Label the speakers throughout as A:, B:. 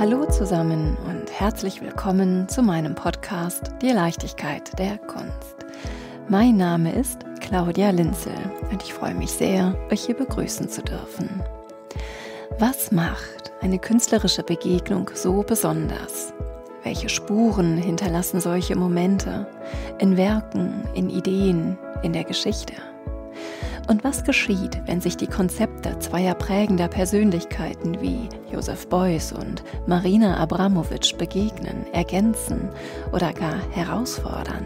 A: Hallo zusammen und herzlich willkommen zu meinem Podcast Die Leichtigkeit der Kunst. Mein Name ist Claudia Linzel und ich freue mich sehr, euch hier begrüßen zu dürfen. Was macht eine künstlerische Begegnung so besonders? Welche Spuren hinterlassen solche Momente in Werken, in Ideen, in der Geschichte? Und was geschieht, wenn sich die Konzepte zweier prägender Persönlichkeiten wie Joseph Beuys und Marina Abramović begegnen, ergänzen oder gar herausfordern?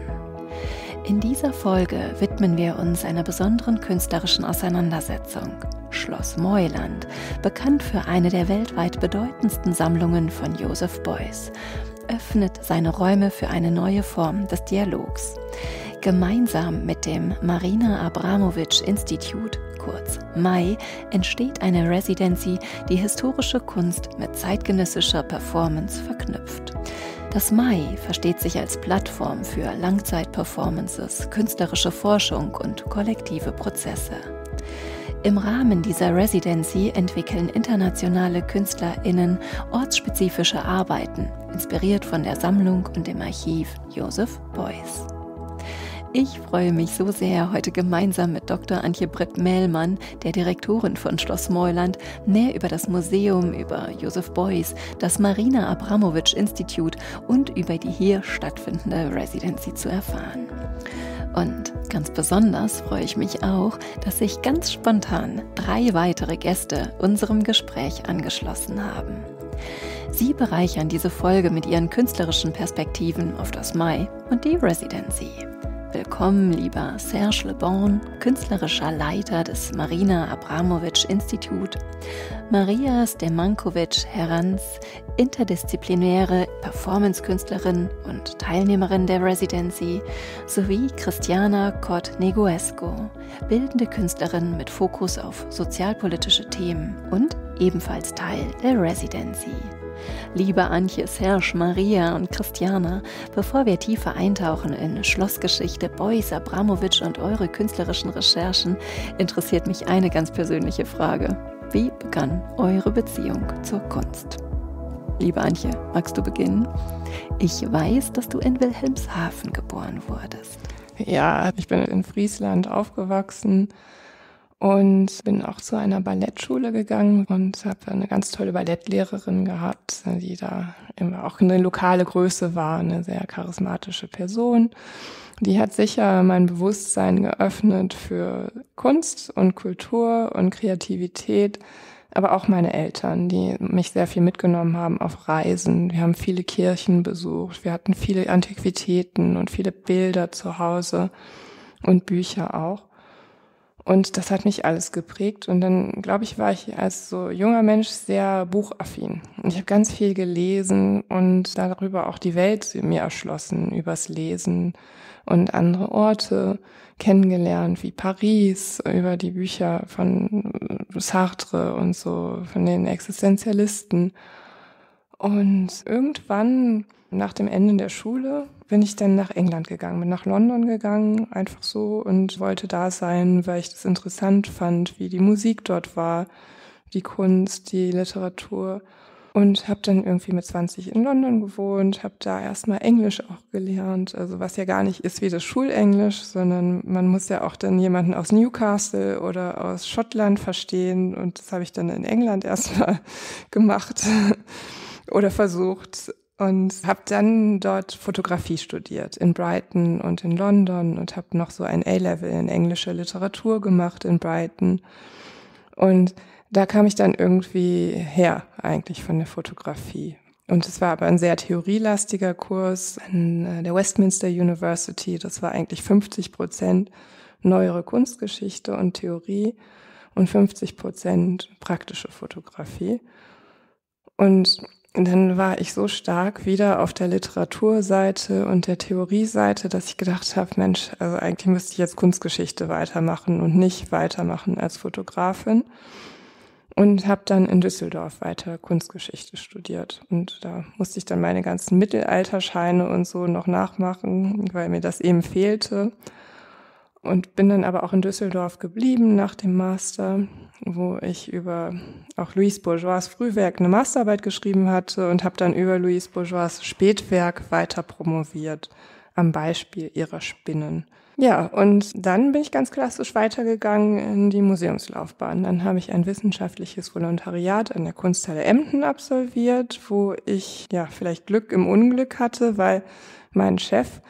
A: In dieser Folge widmen wir uns einer besonderen künstlerischen Auseinandersetzung. Schloss Moyland, bekannt für eine der weltweit bedeutendsten Sammlungen von Joseph Beuys, öffnet seine Räume für eine neue Form des Dialogs. Gemeinsam mit dem Marina Abramović Institute, kurz MAI, entsteht eine Residency, die historische Kunst mit zeitgenössischer Performance verknüpft. Das MAI versteht sich als Plattform für Langzeitperformances, künstlerische Forschung und kollektive Prozesse. Im Rahmen dieser Residency entwickeln internationale KünstlerInnen ortsspezifische Arbeiten, inspiriert von der Sammlung und dem Archiv Joseph Beuys. Ich freue mich so sehr, heute gemeinsam mit Dr. Antje-Britt Mählmann, der Direktorin von Schloss Moyland, mehr über das Museum, über Joseph Beuys, das Marina Abramović Institute und über die hier stattfindende Residency zu erfahren. Und ganz besonders freue ich mich auch, dass sich ganz spontan 3 weitere Gäste unserem Gespräch angeschlossen haben. Sie bereichern diese Folge mit ihren künstlerischen Perspektiven auf das MAI und die Residency. Willkommen, lieber Serge Le Bon, künstlerischer Leiter des Marina Abramović Institute, Maria Stemanković-Heranz, interdisziplinäre Performance-Künstlerin und Teilnehmerin der Residency, sowie Christiana Cot-Neguesco, bildende Künstlerin mit Fokus auf sozialpolitische Themen und ebenfalls Teil der Residency. Liebe Antje, Serge, Maria und Christiana, bevor wir tiefer eintauchen in Schlossgeschichte, Beuys, Abramović und eure künstlerischen Recherchen, interessiert mich eine ganz persönliche Frage. Wie begann eure Beziehung zur Kunst? Liebe Antje, magst du beginnen? Ich weiß, dass du in Wilhelmshaven geboren wurdest.
B: Ja, ich bin in Friesland aufgewachsen und bin auch zu einer Ballettschule gegangen und habe eine ganz tolle Ballettlehrerin gehabt, die da immer auch eine lokale Größe war, eine sehr charismatische Person. Die hat sicher mein Bewusstsein geöffnet für Kunst und Kultur und Kreativität, aber auch meine Eltern, die mich sehr viel mitgenommen haben auf Reisen. Wir haben viele Kirchen besucht, wir hatten viele Antiquitäten und viele Bilder zu Hause und Bücher auch. Und das hat mich alles geprägt. Und dann, glaube ich, war ich als so junger Mensch sehr buchaffin. Und ich habe ganz viel gelesen und darüber auch die Welt mir erschlossen, übers Lesen und andere Orte kennengelernt, wie Paris, über die Bücher von Sartre und so, von den Existenzialisten. Und irgendwann, nach dem Ende der Schule, bin ich dann nach England gegangen, bin nach London gegangen, einfach so, und wollte da sein, weil ich das interessant fand, wie die Musik dort war, die Kunst, die Literatur. Und habe dann irgendwie mit 20 in London gewohnt, habe da erstmal Englisch auch gelernt, also was ja gar nicht ist wie das Schulenglisch, sondern man muss ja auch dann jemanden aus Newcastle oder aus Schottland verstehen, und das habe ich dann in England erstmal gemacht oder versucht. Und habe dann dort Fotografie studiert, in Brighton und in London, und habe noch so ein A-Level in englischer Literatur gemacht in Brighton. Und da kam ich dann irgendwie her, eigentlich von der Fotografie. Und es war aber ein sehr theorielastiger Kurs an der Westminster University. Das war eigentlich 50% neuere Kunstgeschichte und Theorie und 50% praktische Fotografie. Und dann war ich so stark wieder auf der Literaturseite und der Theorieseite, dass ich gedacht habe, Mensch, also eigentlich müsste ich jetzt Kunstgeschichte weitermachen und nicht weitermachen als Fotografin. Und habe dann in Düsseldorf weiter Kunstgeschichte studiert. Und da musste ich dann meine ganzen Mittelalterscheine und so noch nachmachen, weil mir das eben fehlte. Und bin dann aber auch in Düsseldorf geblieben nach dem Master, wo ich über auch Louise Bourgeois' Frühwerk eine Masterarbeit geschrieben hatte und habe dann über Louise Bourgeois' Spätwerk weiter promoviert, am Beispiel ihrer Spinnen. Ja, und dann bin ich ganz klassisch weitergegangen in die Museumslaufbahn. Dann habe ich ein wissenschaftliches Volontariat an der Kunsthalle Emden absolviert, wo ich vielleicht Glück im Unglück hatte, weil mein Chef,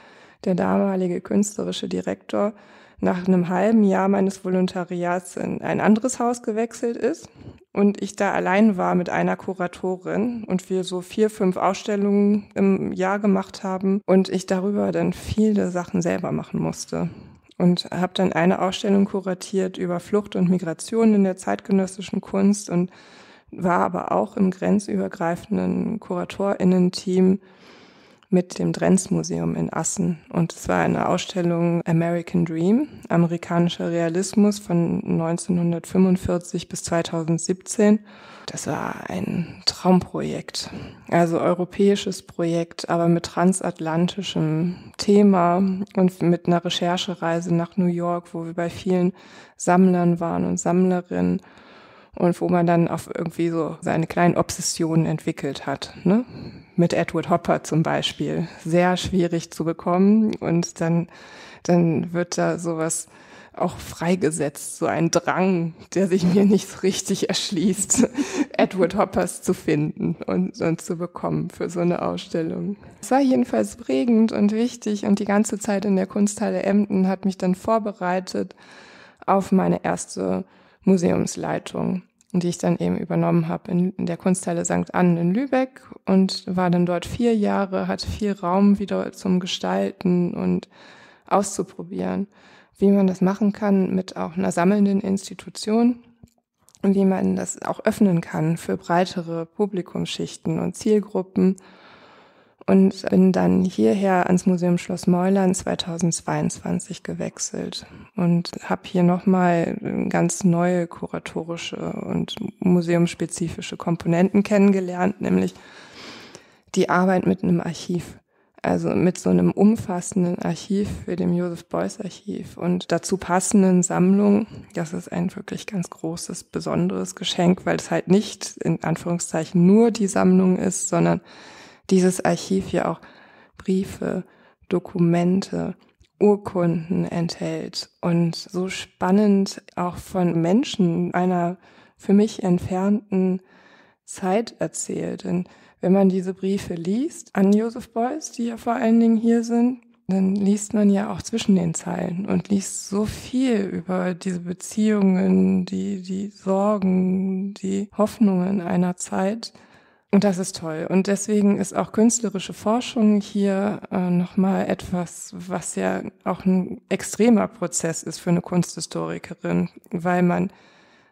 B: der damalige künstlerische Direktor, nach einem halben Jahr meines Volontariats in ein anderes Haus gewechselt ist und ich da allein war mit einer Kuratorin und wir so 4, 5 Ausstellungen im Jahr gemacht haben und ich darüber dann viele Sachen selber machen musste. Und habe dann eine Ausstellung kuratiert über Flucht und Migration in der zeitgenössischen Kunst und war aber auch im grenzübergreifenden KuratorInnen-Team mit dem Drenz-Museum in Assen. Und es war eine Ausstellung American Dream, amerikanischer Realismus von 1945 bis 2017. Das war ein Traumprojekt, also europäisches Projekt, aber mit transatlantischem Thema und mit einer Recherchereise nach New York, wo wir bei vielen Sammlern waren und Sammlerinnen. Und wo man dann auf irgendwie so seine kleinen Obsessionen entwickelt hat, ne? Mit Edward Hopper zum Beispiel. Sehr schwierig zu bekommen. Und dann wird da sowas auch freigesetzt, so ein Drang, der sich mir nicht so richtig erschließt, Edward Hoppers zu finden und zu bekommen für so eine Ausstellung. Es war jedenfalls prägend und wichtig und die ganze Zeit in der Kunsthalle Emden hat mich dann vorbereitet auf meine erste Museumsleitung, die ich dann eben übernommen habe in der Kunsthalle St. Annen in Lübeck und war dann dort 4 Jahre, hatte viel Raum wieder zum Gestalten und auszuprobieren, wie man das machen kann mit auch einer sammelnden Institution und wie man das auch öffnen kann für breitere Publikumsschichten und Zielgruppen. Und bin dann hierher ans Museum Schloss Moyland 2022 gewechselt und habe hier nochmal ganz neue kuratorische und museumsspezifische Komponenten kennengelernt, nämlich die Arbeit mit einem Archiv, also mit so einem umfassenden Archiv für dem Joseph Beuys Archiv und dazu passenden Sammlungen. Das ist ein wirklich ganz großes, besonderes Geschenk, weil es halt nicht in Anführungszeichen nur die Sammlung ist, sondern dieses Archiv ja auch Briefe, Dokumente, Urkunden enthält und so spannend auch von Menschen einer für mich entfernten Zeit erzählt. Denn wenn man diese Briefe liest an Joseph Beuys, die ja vor allen Dingen hier sind, dann liest man ja auch zwischen den Zeilen und liest so viel über diese Beziehungen, die Sorgen, die Hoffnungen einer Zeit. Und das ist toll. Und deswegen ist auch künstlerische Forschung hier nochmal etwas, was ja auch ein extremer Prozess ist für eine Kunsthistorikerin, weil man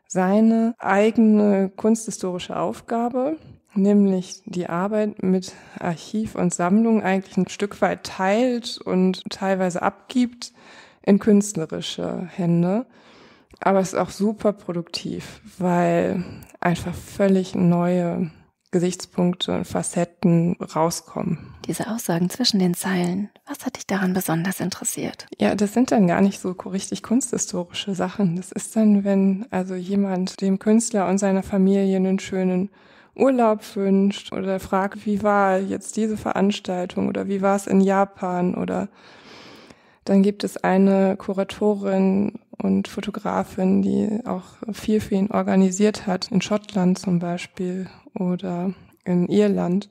B: seine eigene kunsthistorische Aufgabe, nämlich die Arbeit mit Archiv und Sammlung, eigentlich ein Stück weit teilt und teilweise abgibt in künstlerische Hände. Aber es ist auch super produktiv, weil einfach völlig neue Gesichtspunkte und Facetten rauskommen.
A: Diese Aussagen zwischen den Zeilen, was hat dich daran besonders interessiert?
B: Ja, das sind dann gar nicht so richtig kunsthistorische Sachen. Das ist dann, wenn also jemand dem Künstler und seiner Familie einen schönen Urlaub wünscht oder fragt, wie war jetzt diese Veranstaltung oder wie war es in Japan, oder dann gibt es eine Kuratorin und Fotografin, die auch viel für ihn organisiert hat, in Schottland zum Beispiel oder in Irland.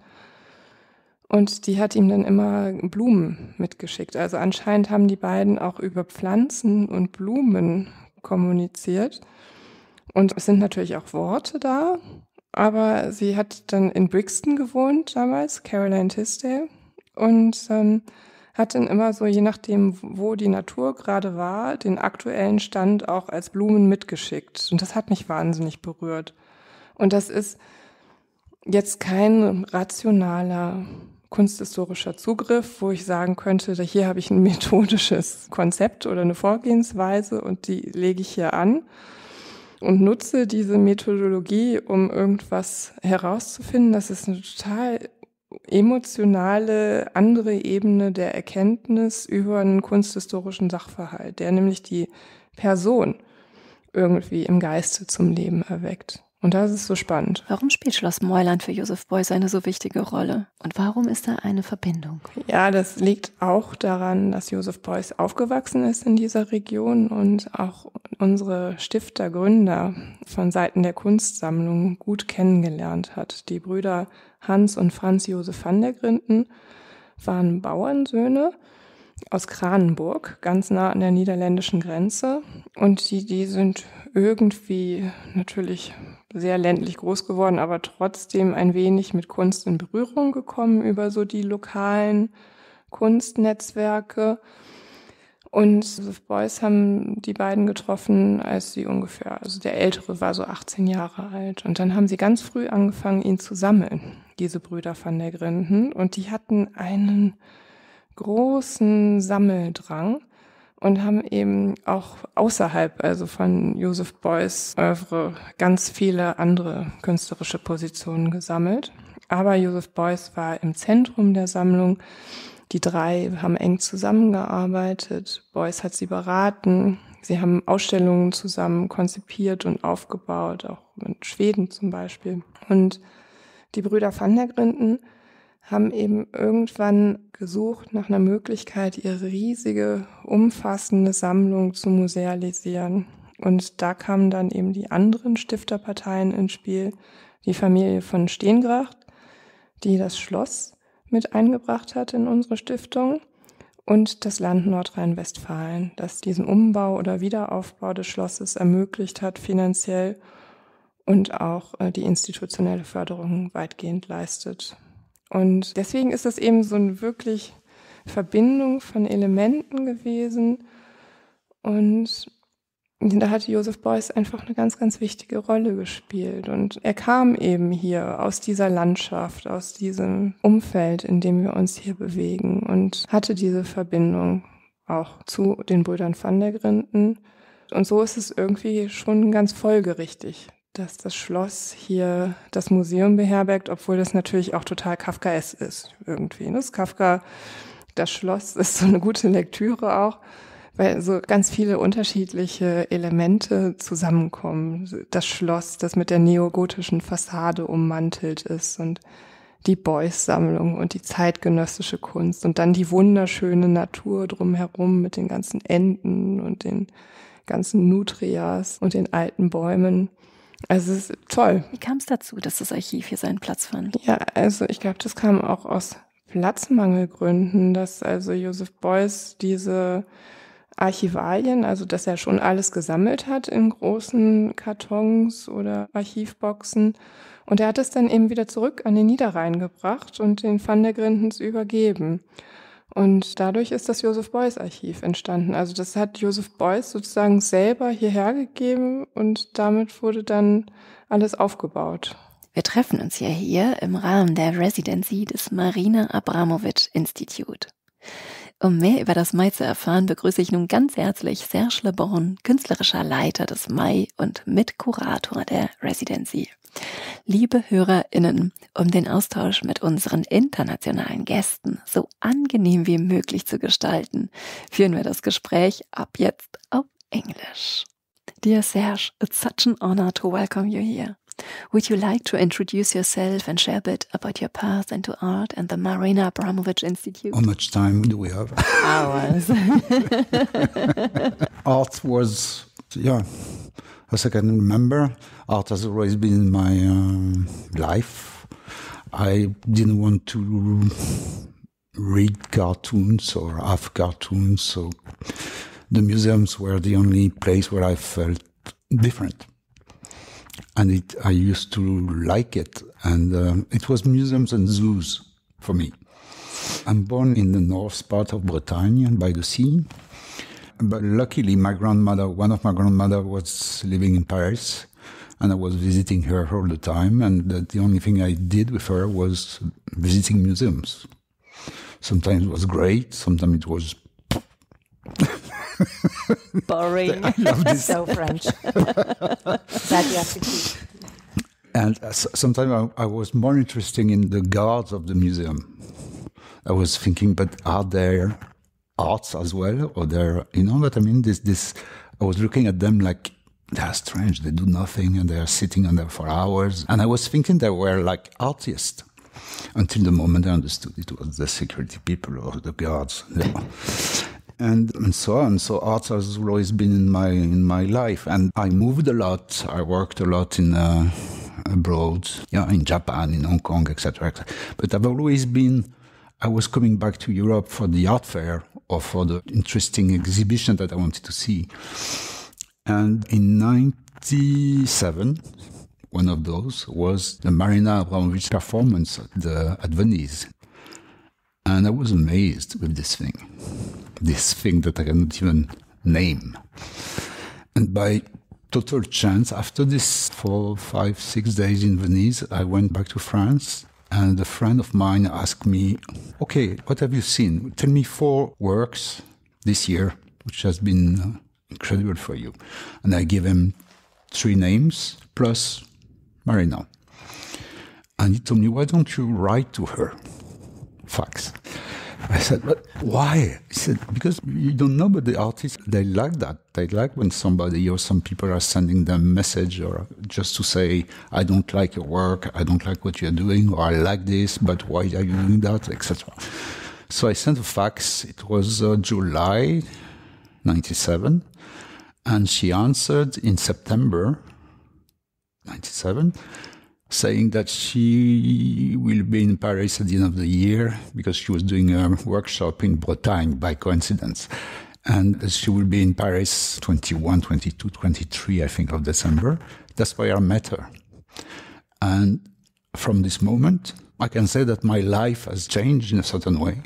B: Und die hat ihm dann immer Blumen mitgeschickt. Also anscheinend haben die beiden auch über Pflanzen und Blumen kommuniziert. Und es sind natürlich auch Worte da, aber sie hat dann in Brixton gewohnt damals, Caroline Tisdale, und hat dann immer so, je nachdem, wo die Natur gerade war, den aktuellen Stand auch als Blumen mitgeschickt. Und das hat mich wahnsinnig berührt. Und das ist jetzt kein rationaler kunsthistorischer Zugriff, wo ich sagen könnte, hier habe ich ein methodisches Konzept oder eine Vorgehensweise und die lege ich hier an und nutze diese Methodologie, um irgendwas herauszufinden. Das ist eine total emotionale andere Ebene der Erkenntnis über einen kunsthistorischen Sachverhalt, der nämlich die Person irgendwie im Geiste zum Leben erweckt. Und das ist so spannend.
A: Warum spielt Schloss Moyland für Joseph Beuys eine so wichtige Rolle? Und warum ist da eine Verbindung?
B: Ja, das liegt auch daran, dass Joseph Beuys aufgewachsen ist in dieser Region und auch unsere Stifter, Gründer von Seiten der Kunstsammlungen gut kennengelernt hat. Die Brüder Hans und Franz Josef van der Grinden waren Bauernsöhne aus Kranenburg, ganz nah an der niederländischen Grenze. Und die sind irgendwie natürlich sehr ländlich groß geworden, aber trotzdem ein wenig mit Kunst in Berührung gekommen über so die lokalen Kunstnetzwerke. Und Joseph Beuys haben die beiden getroffen, als sie ungefähr, also der Ältere war so 18 Jahre alt. Und dann haben sie ganz früh angefangen, ihn zu sammeln, diese Brüder van der Grinden. Und die hatten einen großen Sammeldrang und haben eben auch außerhalb, also von Joseph Beuys Oeuvre, ganz viele andere künstlerische Positionen gesammelt. Aber Joseph Beuys war im Zentrum der Sammlung. Die drei haben eng zusammengearbeitet. Beuys hat sie beraten. Sie haben Ausstellungen zusammen konzipiert und aufgebaut, auch in Schweden zum Beispiel. Und die Brüder van der Grinden haben eben irgendwann gesucht nach einer Möglichkeit, ihre riesige, umfassende Sammlung zu musealisieren. Und da kamen dann eben die anderen Stifterparteien ins Spiel. Die Familie von Steengracht, die das Schloss mit eingebracht hat in unsere Stiftung, und das Land Nordrhein-Westfalen, das diesen Umbau oder Wiederaufbau des Schlosses ermöglicht hat finanziell und auch die institutionelle Förderung weitgehend leistet. Und deswegen ist das eben so eine wirklich Verbindung von Elementen gewesen. Und da hat Joseph Beuys einfach eine ganz, ganz wichtige Rolle gespielt. Und er kam eben hier aus dieser Landschaft, aus diesem Umfeld, in dem wir uns hier bewegen, und hatte diese Verbindung auch zu den Brüdern van der Grinden. Und so ist es irgendwie schon ganz folgerichtig, dass das Schloss hier das Museum beherbergt, obwohl das natürlich auch total kafkaesk ist irgendwie. Das Kafka, das Schloss, ist so eine gute Lektüre auch, weil so ganz viele unterschiedliche Elemente zusammenkommen. Das Schloss, das mit der neogotischen Fassade ummantelt ist, und die Beuys-Sammlung und die zeitgenössische Kunst und dann die wunderschöne Natur drumherum mit den ganzen Enten und den ganzen Nutrias und den alten Bäumen. Also es ist toll.
A: Wie kam es dazu, dass das Archiv hier seinen Platz fand?
B: Ja, also ich glaube, das kam auch aus Platzmangelgründen, dass also Joseph Beuys diese Archivalien, also dass er schon alles gesammelt hat in großen Kartons oder Archivboxen, und er hat es dann eben wieder zurück an den Niederrhein gebracht und den Van der Grindens übergeben. Und dadurch ist das Joseph Beuys Archiv entstanden. Also das hat Joseph Beuys sozusagen selber hierher gegeben und damit wurde dann alles aufgebaut.
A: Wir treffen uns ja hier im Rahmen der Residency des Marina Abramović Institute. Um mehr über das MAI zu erfahren, begrüße ich nun ganz herzlich Serge Le Bon, künstlerischer Leiter des MAI und Mitkurator der Residency. Liebe HörerInnen, um den Austausch mit unseren internationalen Gästen so angenehm wie möglich zu gestalten, führen wir das Gespräch ab jetzt auf Englisch. Dear Serge, it's such an honor to welcome you here. Would you like to introduce yourself and share a bit about your path into art and the Marina Abramović Institute?
C: How much time do we have?
A: Hours.
C: Art was, as I can remember, art has always been in my life. I didn't want to read cartoons or have cartoons, so the museums were the only place where I felt different. And I used to like it. And it was museums and zoos for me. I'm born in the north part of Bretagne by the sea. But luckily, one of my grandmother was living in Paris. And I was visiting her all the time. And the only thing I did with her was visiting museums. Sometimes it was great. Sometimes it was
A: boring.
C: I love this.
D: So French. That you have to keep.
C: And sometimes I was more interested in the guards of the museum. I was thinking, but are there arts as well? Or there, you know what I mean? I was looking at them like, they're strange, they do nothing, and they're sitting on there for hours. And I was thinking they were like artists. Until the moment I understood it was the security people or the guards. And so on. So art has always been in my life. And I moved a lot. I worked a lot in abroad, in Japan, in Hong Kong, etc. But I've always been, I was coming back to Europe for the art fair or for the interesting exhibition that I wanted to see. And in 1997, one of those was the Marina Abramović performance at Venice. And I was amazed with this thing that I cannot even name. And by total chance, after this 4, 5, 6 days in Venice, I went back to France, and a friend of mine asked me, okay, what have you seen? Tell me 4 works this year, which has been incredible for you. And I gave him 3 names, plus Marina. And he told me, why don't you write to her? Fax. I said, but why? He said, because you don't know, but the artists, they like that. They like when somebody or some people are sending them a message or just to say, I don't like your work, I don't like what you're doing, or I like this, but why are you doing that, etc. So I sent a fax. It was July 1997, and she answered in September 1997, saying that she will be in Paris at the end of the year because she was doing a workshop in Bretagne by coincidence. And she will be in Paris 21, 22, 23, I think, of December. That's why I met her. And from this moment, I can say that my life has changed in a certain way,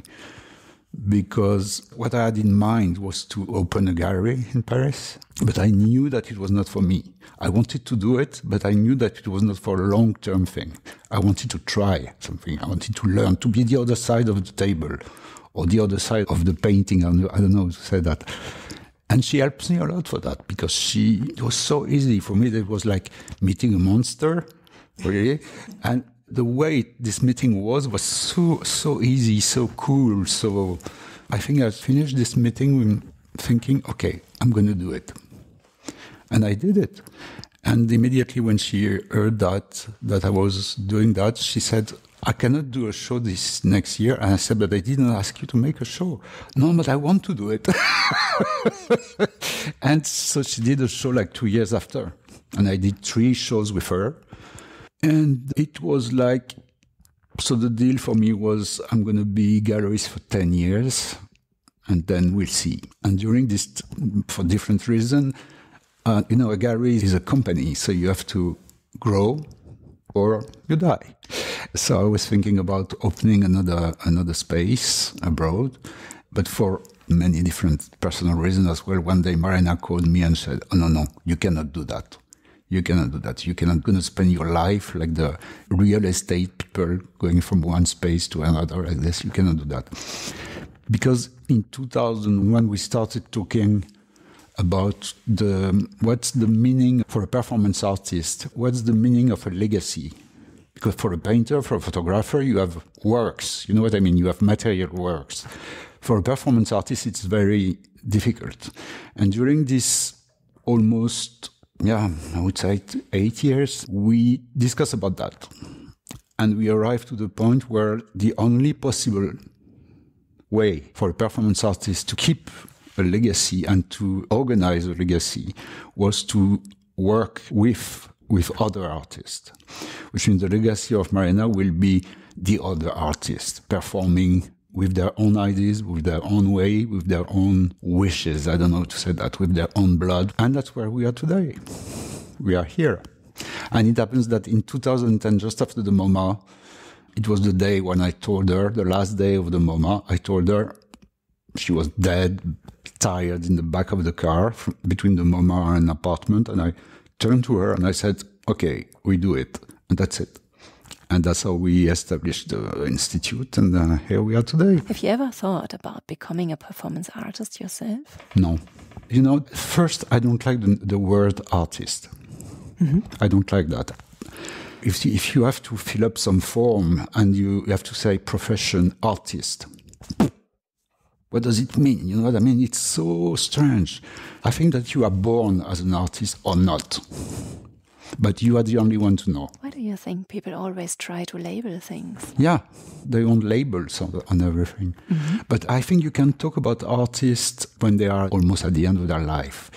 C: because what I had in mind was to open a gallery in Paris, but I knew that it was not for me. I wanted to do it, but I knew that it was not for a long-term thing. I wanted to try something. I wanted to learn, to be the other side of the table, or the other side of the painting. I don't know how to say that. And she helped me a lot for that, because it was so easy for me. It was like meeting a monster, really. And the way this meeting was so easy, so cool. So I think I finished this meeting thinking, okay, I'm going to do it. And I did it. And immediately when she heard that I was doing that, she said, I cannot do a show this next year. And I said, but I didn't ask you to make a show. No, but I want to do it. And so she did a show like 2 years after. And I did 3 shows with her. And it was like, so the deal for me was, I'm going to be gallerist for 10 years, and then we'll see. And during this, for different reasons, a gallery is a company, so you have to grow or you die. So I was thinking about opening another space abroad, but for many different personal reasons as well. One day Marina called me and said, oh, no, you cannot do that. You cannot do that. You cannot going to spend your life like the real estate people going from one space to another like this. You cannot do that. Because in 2001, we started talking about what's the meaning for a performance artist? What's the meaning of a legacy? Because for a painter, for a photographer, you have works. You know what I mean? You have material works. For a performance artist, it's very difficult. And during this almost, I would say 8 years, we discussed about that. And we arrived to the point where the only possible way for a performance artist to keep a legacy and to organize a legacy was to work with other artists, which means the legacy of Marina will be the other artists performing with their own ideas, with their own way, with their own wishes. I don't know how to say that, with their own blood. And that's where we are today. We are here. And it happens that in 2010, just after the MoMA, it was the day when I told her, the last day of the MoMA, I told her she was dead, tired in the back of the car between the MoMA and an apartment. And I turned to her and I said, okay, we do it. And that's it. And that's how we established the institute, and here we are today.
A: Have you ever thought about becoming a performance artist yourself?
C: No. First, I don't like the word artist. Mm-hmm. I don't like that. if you have to fill up some form and you have to say profession artist, what does it mean? You know what I mean? It's so strange. I think that you are born as an artist or not. But you are the only one to know.
A: Why do you think people always try to label things?
C: Yeah, they want labels on everything. Mm-hmm. But I think you can talk about artists when they are almost at the end of their life.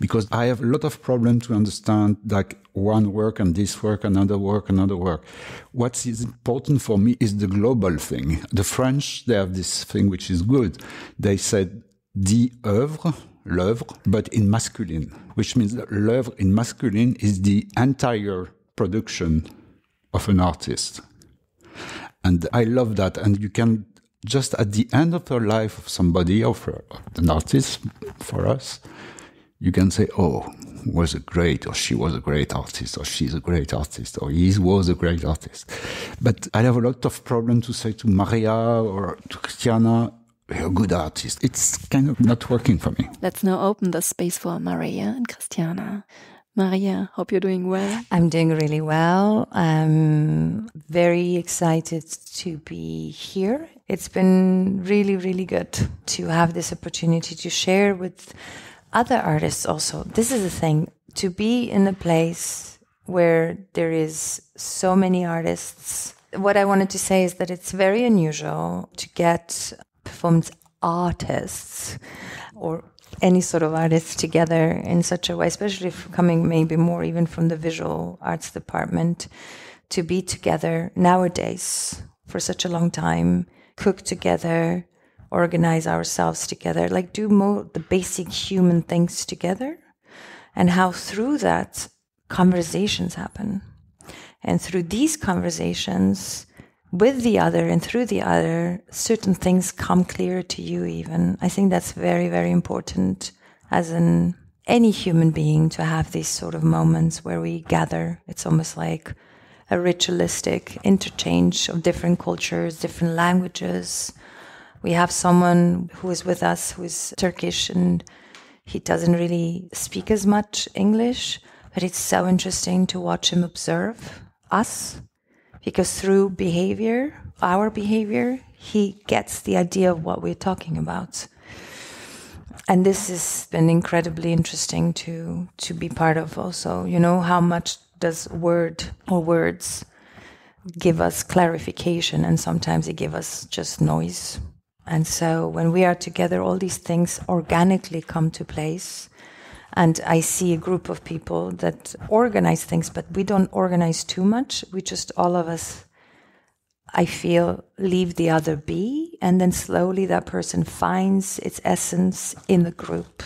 C: Because I have a lot of problems to understand like one work and this work, another work, another work. What is important for me is the global thing. The French, they have this thing which is good. They said, die œuvre, l'œuvre, but in masculine, which means that l'œuvre in masculine is the entire production of an artist. And I love that. And you can just at the end of the life of somebody, of an artist, for us, you can say, oh, was a great, or she was a great artist, or she's a great artist, or he was a great artist. But I have a lot of problem to say to Maria or to Christiana, you're a good artist. It's kind of not working for me.
A: Let's now open the space for Maria and Christiana. Maria, hope you're doing well.
D: I'm doing really well. I'm very excited to be here. It's been really, really good to have this opportunity to share with other artists also. This is the thing, to be in a place where there is so many artists. What I wanted to say is that it's very unusual to get performance artists or any sort of artists together in such a way, especially if coming maybe more even from the visual arts department, to be together nowadays for such a long time, cook together, organize ourselves together, like do more the basic human things together, and how through that conversations happen. And through these conversations with the other and through the other, certain things come clear to you even. I think that's very, very important as any human being to have these sort of moments where we gather. It's almost like a ritualistic interchange of different cultures, different languages. We have someone who is with us who is Turkish and he doesn't really speak as much English, but it's so interesting to watch him observe us. Because through behavior, our behavior, he gets the idea of what we're talking about. And this has been incredibly interesting to be part of also. You know, how much does word or words give us clarification, and sometimes they give us just noise. And so when we are together, all these things organically come to place. And I see a group of people that organize things, but we don't organize too much. We just, all of us, I feel, leave the other be. And then slowly that person finds its essence in the group.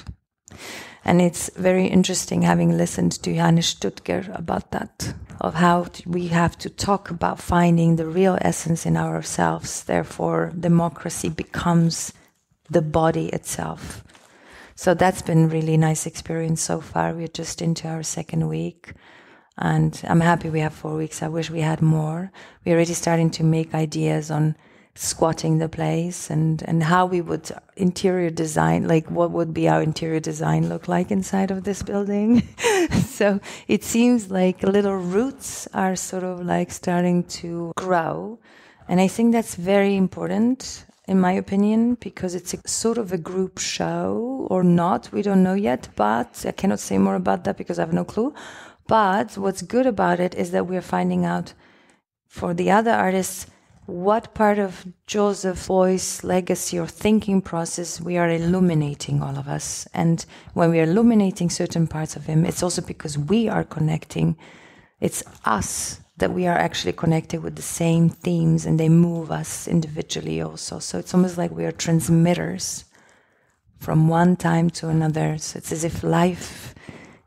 D: And it's very interesting having listened to Johannes Stuttger about that, of how we have to talk about finding the real essence in ourselves. Therefore, democracy becomes the body itself. So that's been really nice experience so far. We're just into our second week and I'm happy we have 4 weeks. I wish we had more. We're already starting to make ideas on squatting the place and how we would interior design, like what would be our interior design look like inside of this building. So it seems like little roots are sort of like starting to grow. And I think that's very important, in my opinion, because it's a sort of a group show or not, we don't know yet, but I cannot say more about that because I have no clue. But what's good about it is that we're finding out for the other artists what part of Joseph Beuys' legacy or thinking process we are illuminating, all of us. And when we are illuminating certain parts of him, it's also because we are connecting. It's us that we are actually connected with the same themes and they move us individually also. So it's almost like we are transmitters from one time to another. So it's as if life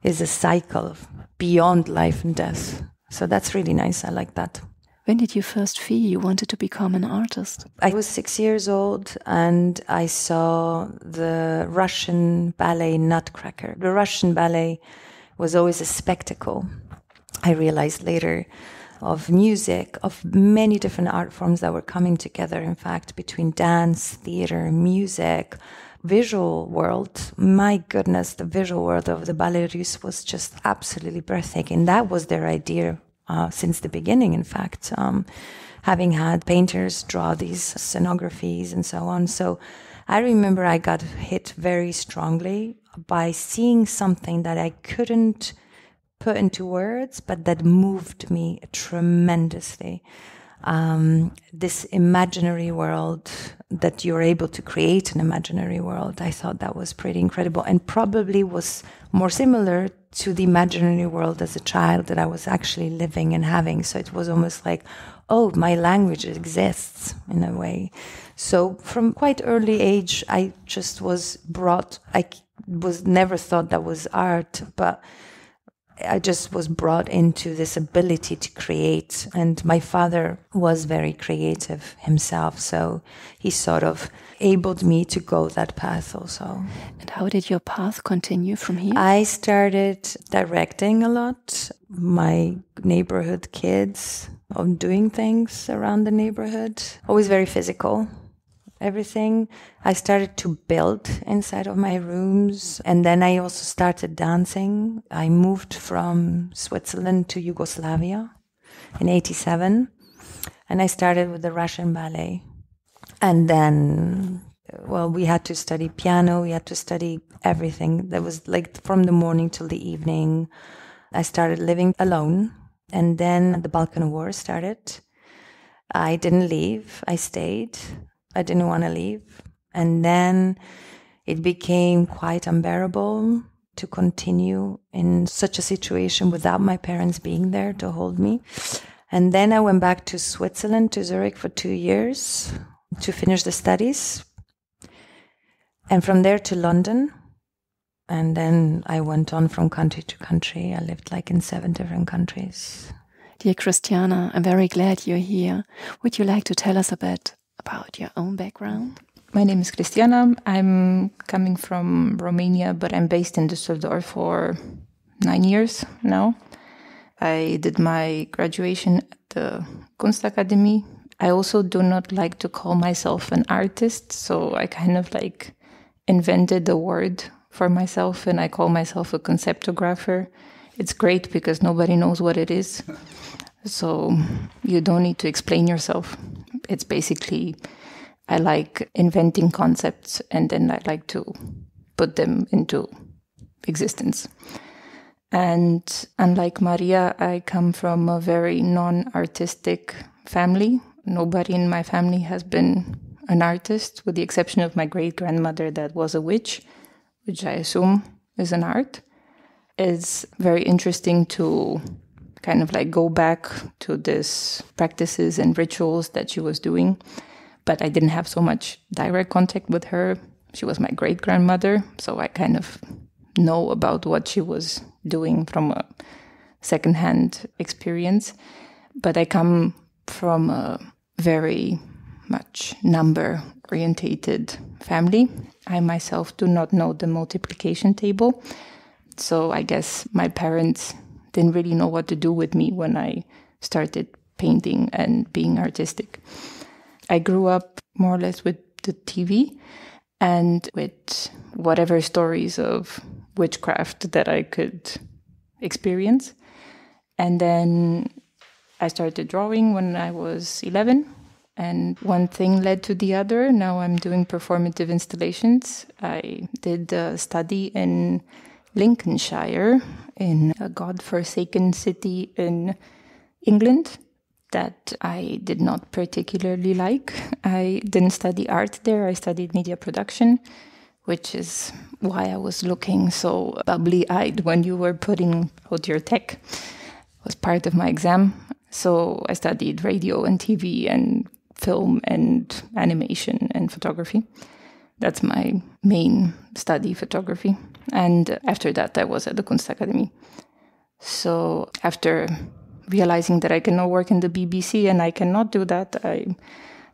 D: is a cycle beyond life and death. So that's really nice. I like that.
A: When did you first feel you wanted to become an artist?
D: I was 6 years old and I saw the Russian ballet Nutcracker. The Russian ballet was always a spectacle. I realized later of music, of many different art forms that were coming together, in fact, between dance, theater, music, visual world. My goodness, the visual world of the Ballet Russe was just absolutely breathtaking. That was their idea since the beginning, in fact, having had painters draw these scenographies and so on. So I remember I got hit very strongly by seeing something that I couldn't put into words, but that moved me tremendously. This imaginary world, that you're able to create an imaginary world, I thought that was pretty incredible, and probably was more similar to the imaginary world as a child that I was actually living and having. So it was almost like, oh, my language exists in a way. So from quite early age, I just was brought, I was never thought that was art, but I just was brought into this ability to create. And my father was very creative himself, so he sort of enabled me to go that path also.
A: And how did your path continue from here?
D: I started directing a lot, my neighborhood kids, on doing things around the neighborhood. Always very physical. Everything. I started to build inside of my rooms, and then I also started dancing. I moved from Switzerland to Yugoslavia in 1987, and I started with the Russian ballet. And then, well, we had to study piano, we had to study everything. That was like from the morning till the evening. I started living alone, and then the Balkan War started. I didn't leave, I stayed. I didn't want to leave. And then it became quite unbearable to continue in such a situation without my parents being there to hold me. And then I went back to Switzerland, to Zurich for 2 years to finish the studies. And from there to London. And then I went on from country to country. I lived like in 7 different countries.
A: Dear Christiana, I'm very glad you're here. Would you like to tell us a bit about your own background?
B: My name is Christiana. I'm coming from Romania, but I'm based in Düsseldorf for 9 years now. I did my graduation at the Kunstakademie. I also do not like to call myself an artist, so I kind of like invented a word for myself, and I call myself a conceptographer. It's great because nobody knows what it is. So you don't need to explain yourself. It's basically, I like inventing concepts and then I like to put them into existence. And unlike Maria, I come from a very non-artistic family. Nobody in my family has been an artist, with the exception of my great-grandmother that was a witch, which I assume is an art. It's very interesting to kind of like go back to these practices and rituals that she was doing. But I didn't have so much direct contact with her. She was my great-grandmother, so I kind of know about what she was doing from a secondhand experience. But I come from a very much number-orientated family. I myself do not know the multiplication table. So I guess my parents didn't really know what to do with me when I started painting and being artistic. I grew up more or less with the TV and with whatever stories of witchcraft that I could experience. And then I started drawing when I was 11, and one thing led to the other. Now I'm doing performative installations. I did a study in Lincolnshire, in a godforsaken city in England that I did not particularly like. I didn't study art there. I studied media production, which is why I was looking so bubbly-eyed when you were putting out your tech. It was part of my exam. So I studied radio and TV and film and animation and photography. That's my main study, photography. And after that, I was at the Kunstakademie. So after realizing that I cannot work in the BBC and I cannot do that, I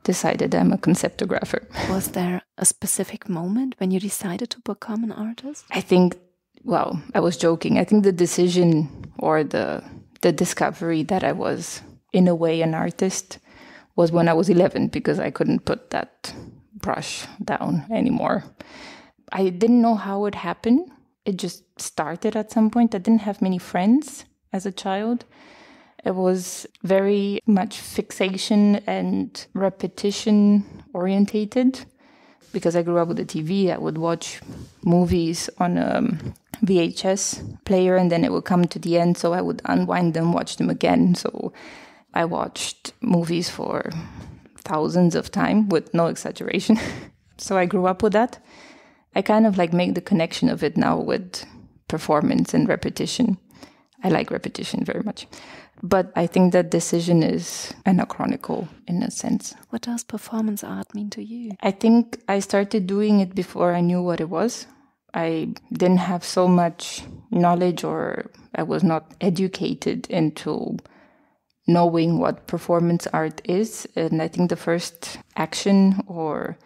B: decided I'm a conceptographer.
A: Was there a specific moment when you decided to become an artist?
B: I think, well, I was joking. I think the decision or the discovery that I was, in a way, an artist was when I was 11, because I couldn't put that brush down anymore. I didn't know how it happened. It just started at some point. I didn't have many friends as a child. It was very much fixation and repetition orientated. Because I grew up with a TV, I would watch movies on a VHS player, and then it would come to the end, so I would unwind them, watch them again. So I watched movies for thousands of times, with no exaggeration. So I grew up with that. I kind of like make the connection of it now with performance and repetition. I like repetition very much. But I think that decision is anachronical in a sense.
A: What does performance art mean to you?
B: I think I started doing it before I knew what it was. I didn't have so much knowledge, or I was not educated into knowing what performance art is. And I think the first action or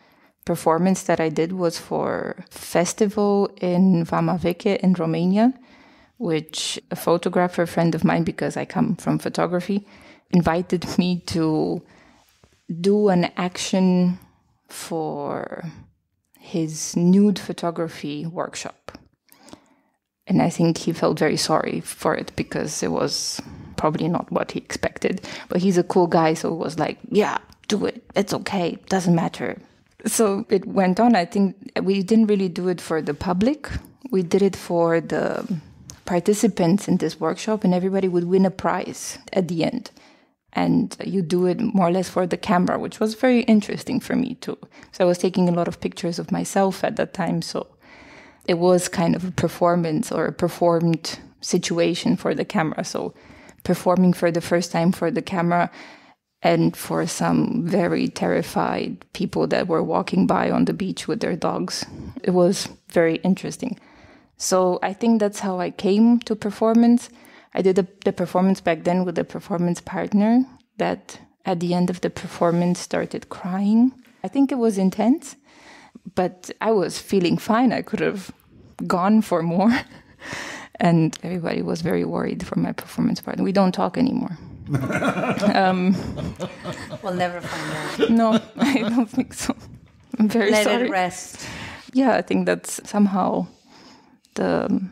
B: performance that I did was for a festival in Vama Veche in Romania, which a photographer friend of mine, because I come from photography, invited me to do an action for his nude photography workshop. And I think he felt very sorry for it because it was probably not what he expected. But he's a cool guy, so it was like, yeah, do it. It's okay. Doesn't matter. So it went on. I think we didn't really do it for the public. We did it for the participants in this workshop, and everybody would win a prize at the end. And you do it more or less for the camera, which was very interesting for me too. So I was taking a lot of pictures of myself at that time. So it was kind of a performance or a performed situation for the camera. So performing for the first time for the camera, and for some very terrified people that were walking by on the beach with their dogs. It was very interesting. So I think that's how I came to performance. I did the performance back then with a performance partner that at the end of the performance started crying. I think it was intense, but I was feeling fine. I could have gone for more. And everybody was very worried for my performance partner. We don't talk anymore.
D: We'll never find out.
B: No, I don't think so. I'm very sorry.
D: Let it rest.
B: Yeah, I think that's somehow the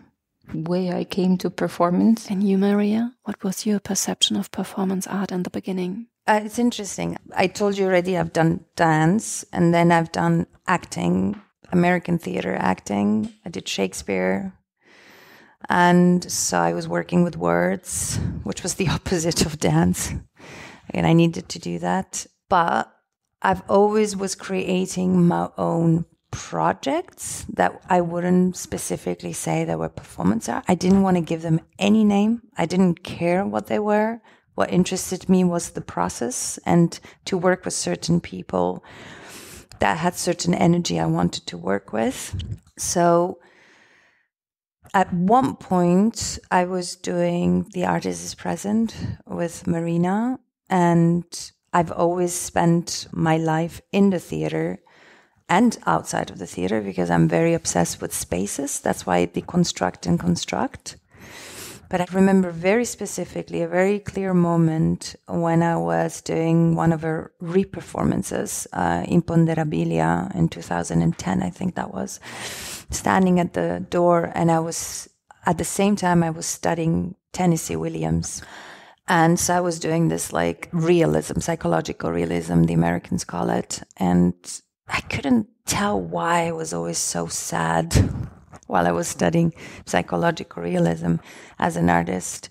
B: way I came to performance.
A: And you, Maria, what was your perception of performance art in the beginning?
D: It's interesting. I told you already I've done dance, and then I've done acting, American theater acting. I did Shakespeare. And so I was working with words, which was the opposite of dance. And I needed to do that. But I've always was creating my own projects that I wouldn't specifically say they were performance art. I didn't want to give them any name. I didn't care what they were. What interested me was the process and to work with certain people that had certain energy I wanted to work with. So at one point, I was doing The Artist is Present with Marina, and I've always spent my life in the theater and outside of the theater because I'm very obsessed with spaces. That's why I deconstruct and construct. But I remember very specifically a very clear moment when I was doing one of her re-performances, Imponderabilia in 2010, I think that was, standing at the door, and I was, at the same time, I was studying Tennessee Williams. And so I was doing this like realism, psychological realism, the Americans call it. And I couldn't tell why I was always so sad while I was studying psychological realism as an artist.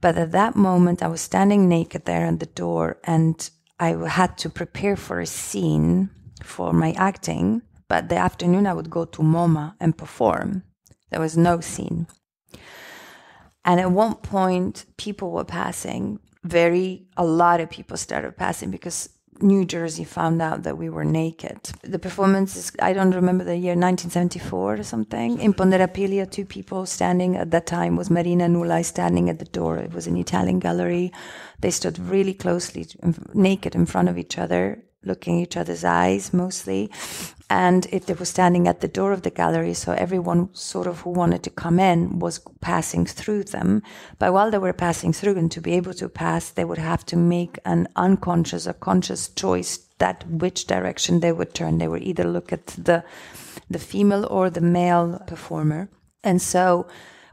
D: But at that moment, I was standing naked there at the door, and I had to prepare for a scene for my acting. But the afternoon, I would go to MoMA and perform. There was no scene. And at one point, people were passing. A lot of people started passing because New Jersey found out that we were naked. The performance is, I don't remember the year, 1974 or something. Imponderabilia, two people standing at that time was Marina Abramović standing at the door. It was an Italian gallery. They stood really closely, naked in front of each other, looking each other's eyes mostly. And they were standing at the door of the gallery, so everyone sort of who wanted to come in was passing through them. But while they were passing through, and to be able to pass, they would have to make an unconscious or conscious choice that which direction they would turn. They would either look at the female or the male performer. And so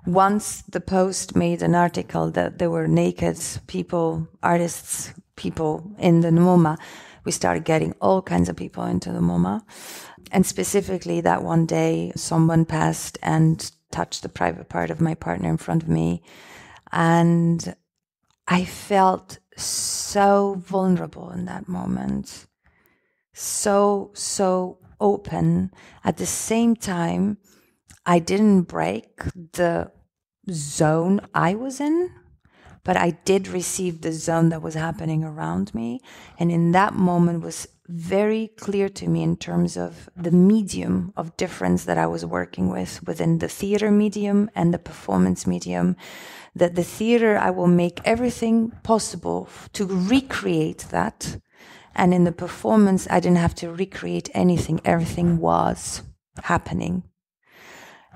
D: once the Post made an article that there were naked people, artists, people in the MoMA, we started getting all kinds of people into the MoMA. And specifically that one day, someone passed and touched the private part of my partner in front of me. And I felt so vulnerable in that moment. So open. At the same time, I didn't break the zone I was in, but I did receive the zone that was happening around me. And in that moment was very clear to me in terms of the medium of difference that I was working with within the theater medium and the performance medium, that the theater, I will make everything possible to recreate that. And in the performance, I didn't have to recreate anything. Everything was happening.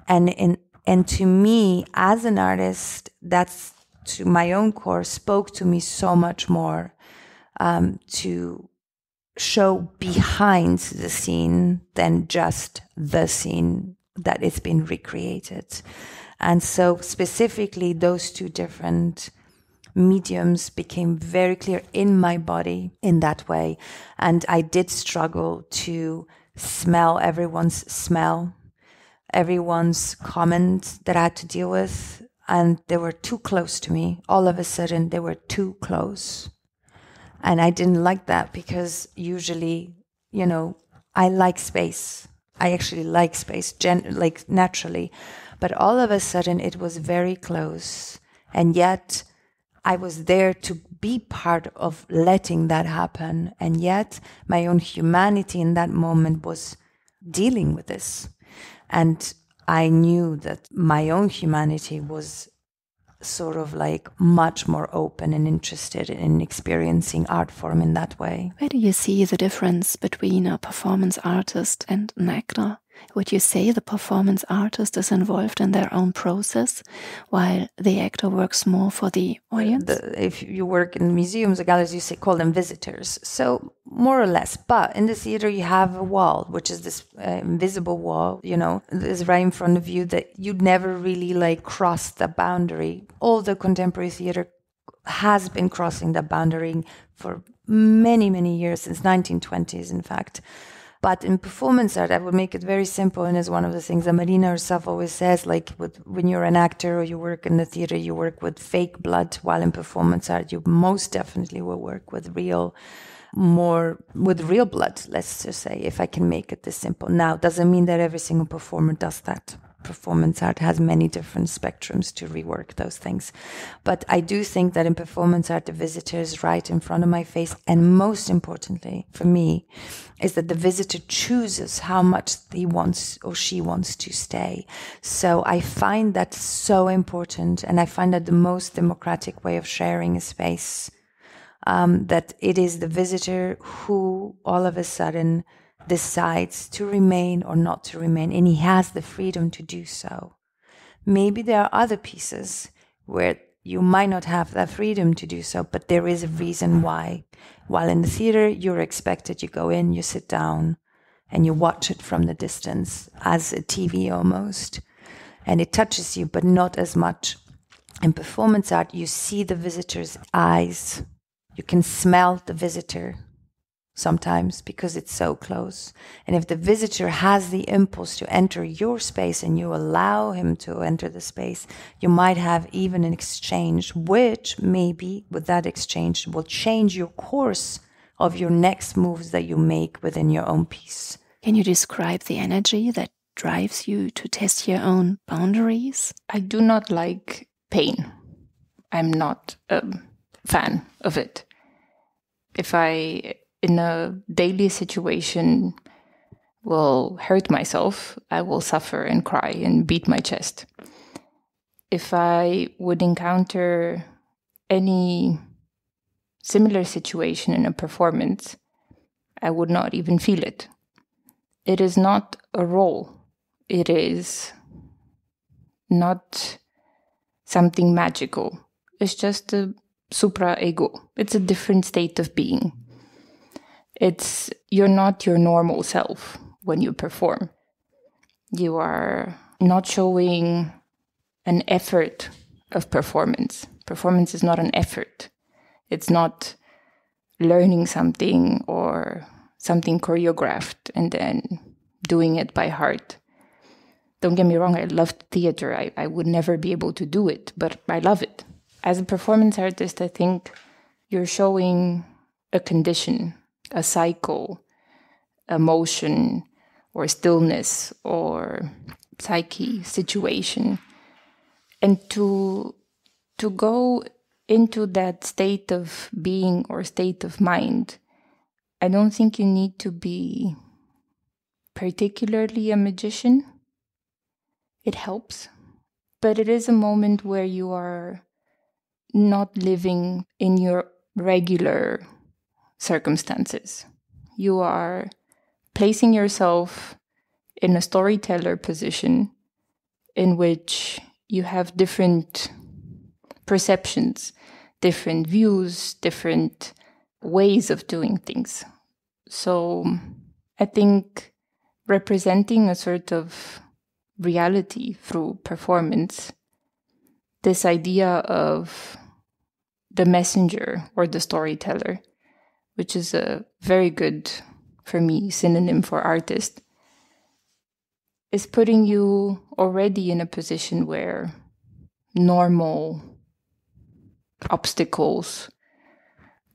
D: And to me, as an artist, that's to my own core, spoke to me so much more to show behind the scene than just the scene that it's been recreated. And so specifically, those two different mediums became very clear in my body in that way. And I did struggle to smell everyone's smell, everyone's comment that I had to deal with. And they were too close to me. All of a sudden, they were too close. And I didn't like that because usually, I like space. I actually like space, naturally. But all of a sudden, it was very close. And yet, I was there to be part of letting that happen. And yet, my own humanity in that moment was dealing with this. And I knew that my own humanity was sort of like much more open and interested in experiencing art form in that way.
A: Where do you see the difference between a performance artist and an actor? Would you say the performance artist is involved in their own process, while the actor works more for the audience?
D: If you work in museums or galleries, you call them visitors. So more or less. But in the theater, you have a wall, which is this invisible wall, is right in front of you that you'd never really cross the boundary. All the contemporary theater has been crossing the boundary for many, many years, since 1920s, in fact. But in performance art, I would make it very simple, and is one of the things that Marina herself always says, when you're an actor or you work in the theater, you work with fake blood, while in performance art, you most definitely will work with real blood, let's just say, if I can make it this simple. Now, doesn't mean that every single performer does that. Performance art has many different spectrums to rework those things. But I do think that in performance art, the visitor is right in front of my face. And most importantly for me is that the visitor chooses how much he wants or she wants to stay. So I find that so important. And I find that the most democratic way of sharing a space, that it is the visitor who all of a sudden decides to remain or not to remain, and he has the freedom to do so. Maybe there are other pieces where you might not have that freedom to do so, but there is a reason why. While in the theater, you're expected, you go in, you sit down, and you watch it from the distance, as a TV almost, and it touches you, but not as much. In performance art, you see the visitor's eyes. You can smell the visitor sometimes because it's so close. And if the visitor has the impulse to enter your space and you allow him to enter the space, you might have even an exchange, which maybe with that exchange will change your course of your next moves that you make within your own piece.
A: Can you describe the energy that drives you to test your own boundaries?
B: I do not like pain. I'm not a fan of it. If I, in a daily situation, will hurt myself, I will suffer and cry and beat my chest. If I would encounter any similar situation in a performance, I would not even feel it. It is not a role. It is not something magical. It's just a supra-ego. It's a different state of being. You're not your normal self when you perform. You are not showing an effort of performance. Performance is not an effort. It's not learning something or something choreographed and then doing it by heart. Don't get me wrong, I loved theater. I would never be able to do it, but I love it. As a performance artist, I think you're showing a condition, a cycle, emotion, or stillness, or psyche, situation. And to go into that state of being or state of mind, I don't think you need to be particularly a magician. It helps. But it is a moment where you are not living in your regular circumstances. You are placing yourself in a storyteller position in which you have different perceptions, different views, different ways of doing things. So I think representing a sort of reality through performance, this idea of the messenger or the storyteller, which is a very good, for me, synonym for artist, is putting you already in a position where normal obstacles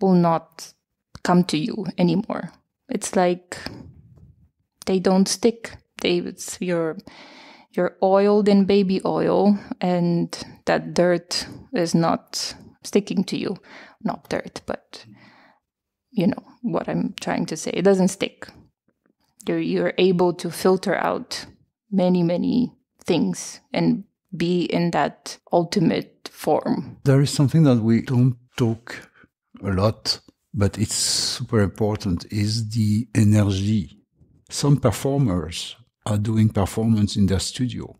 B: will not come to you anymore. It's like they don't stick. You're oiled in baby oil, and that dirt is not sticking to you. Not dirt, but you know what I'm trying to say. It doesn't stick. You're able to filter out many, many things and be in that ultimate form.
C: There is something that we don't talk a lot, but it's super important, is the energy. Some performers are doing performance in their studio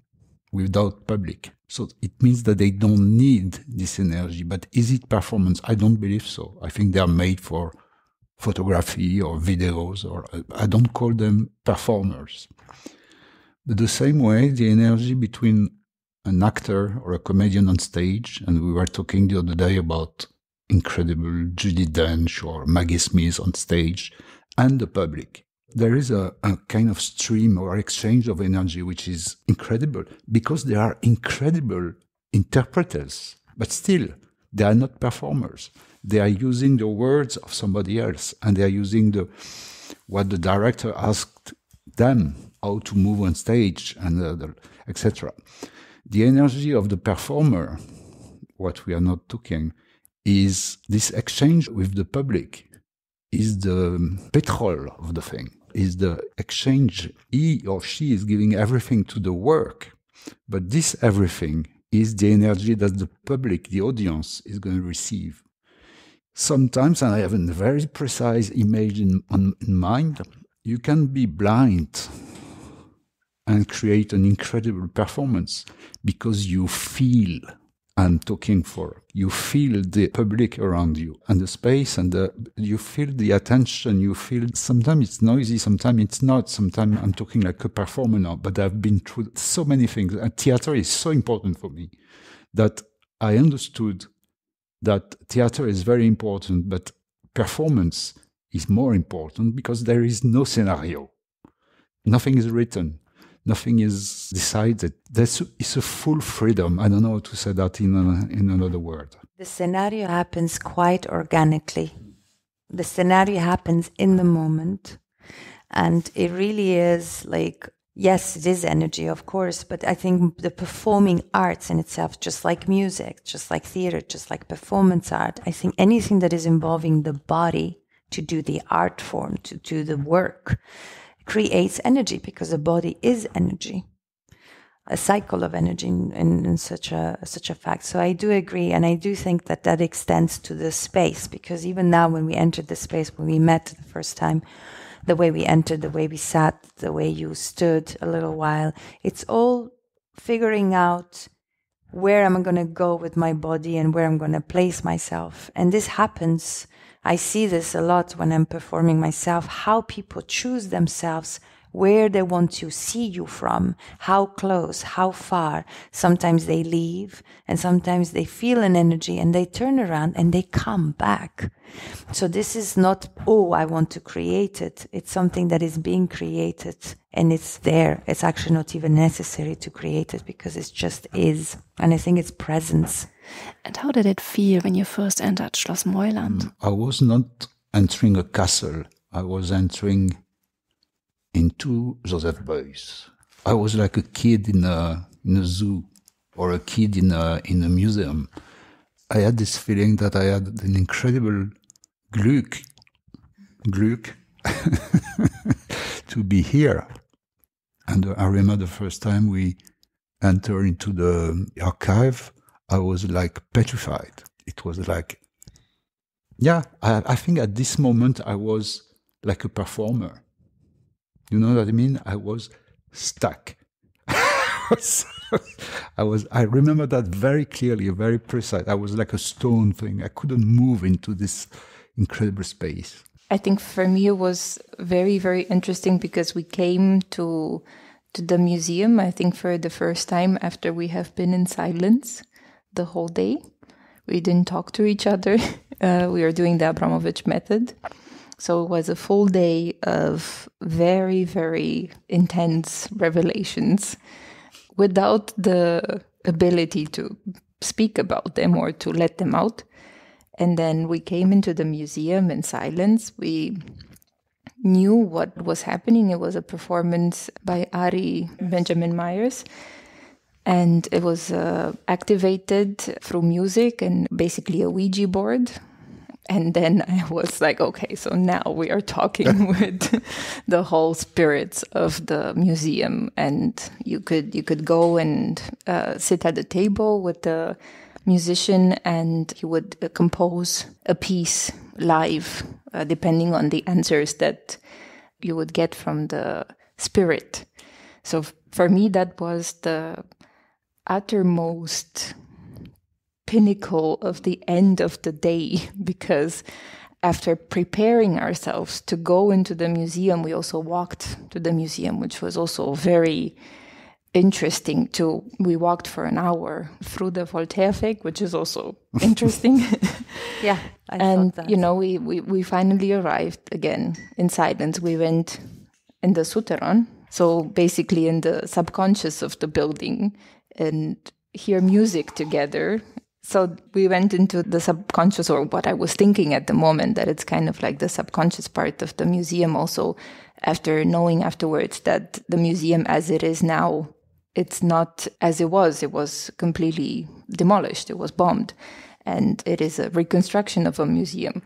C: without public. So it means that they don't need this energy. But is it performance? I don't believe so. I think they are made for photography or videos, or I don't call them performers. But the same way, the energy between an actor or a comedian on stage, and we were talking the other day about incredible Judi Dench or Maggie Smith on stage, and the public. There is a kind of stream or exchange of energy which is incredible, because they are incredible interpreters, but still they are not performers. They are using the words of somebody else, and they are using what the director asked them, how to move on stage, and etc. The energy of the performer, what we are not talking, is this exchange with the public, is the petrol of the thing, is the exchange. He or she is giving everything to the work, but this everything is the energy that the public, the audience, is going to receive. Sometimes, and I have a very precise image in mind, you can be blind and create an incredible performance because you feel, I'm talking for, you feel the public around you and the space, and you feel the attention, you feel, sometimes it's noisy, sometimes it's not, sometimes I'm talking like a performer now, but I've been through so many things, and theater is so important for me that I understood that theater is very important, but performance is more important because there is no scenario. Nothing is written. Nothing is decided. It's a full freedom. I don't know how to say that in another word.
D: The scenario happens quite organically. The scenario happens in the moment. And it really is like, yes, it is energy, of course, but I think the performing arts in itself, just like music, just like theater, just like performance art, I think anything that is involving the body to do the art form, to do the work, creates energy, because the body is energy, a cycle of energy in such a fact. So I do agree, and I do think that extends to the space, because even now when we entered the space, when we met the first time, the way we entered, the way we sat, the way you stood a little while, it's all figuring out where am I going to go with my body and where I'm going to place myself. And this happens, I see this a lot when I'm performing myself, how people choose themselves where they want to see you from, how close, how far. Sometimes they leave and sometimes they feel an energy and they turn around and they come back. So this is not, oh, I want to create it. It's something that is being created and it's there. It's actually not even necessary to create it because it just is. And I think it's presence.
A: And how did it feel when you first entered Schloss Moyland?
C: I was not entering a castle. I was entering into Joseph Beuys. I was like a kid in a zoo or a kid in a museum. I had this feeling that I had an incredible Glück to be here. And I remember the first time we entered into the archive, I was like petrified. It was like, I think at this moment I was like a performer. You know what I mean? I was stuck. I remember that very clearly, very precise. I was like a stone thing. I couldn't move into this incredible space.
B: I think for me it was very, very interesting because we came to the museum, I think for the first time after we have been in silence the whole day. We didn't talk to each other. We were doing the Abramović method. So it was a full day of very, very intense revelations without the ability to speak about them or to let them out. And then we came into the museum in silence. We knew what was happening. It was a performance by Ari Benjamin Myers. And it was activated through music and basically a Ouija board. And then I was like, okay, so now we are talking with the whole spirits of the museum. And you could go and sit at the table with the musician and he would compose a piece live, depending on the answers that you would get from the spirit. So for me, that was the uttermost pinnacle of the end of the day, because after preparing ourselves to go into the museum, we also walked to the museum, which was also very interesting too. We walked for an hour through the Voltaire-Weg, which is also interesting.
D: Yeah.
B: And, you know, we finally arrived again in silence. We went in the souterrain, so basically in the subconscious of the building, and hear music together. So we went into the subconscious, or what I was thinking at the moment, that it's kind of like the subconscious part of the museum also, after knowing afterwards that the museum as it is now, it's not as it was completely demolished, it was bombed, and it is a reconstruction of a museum.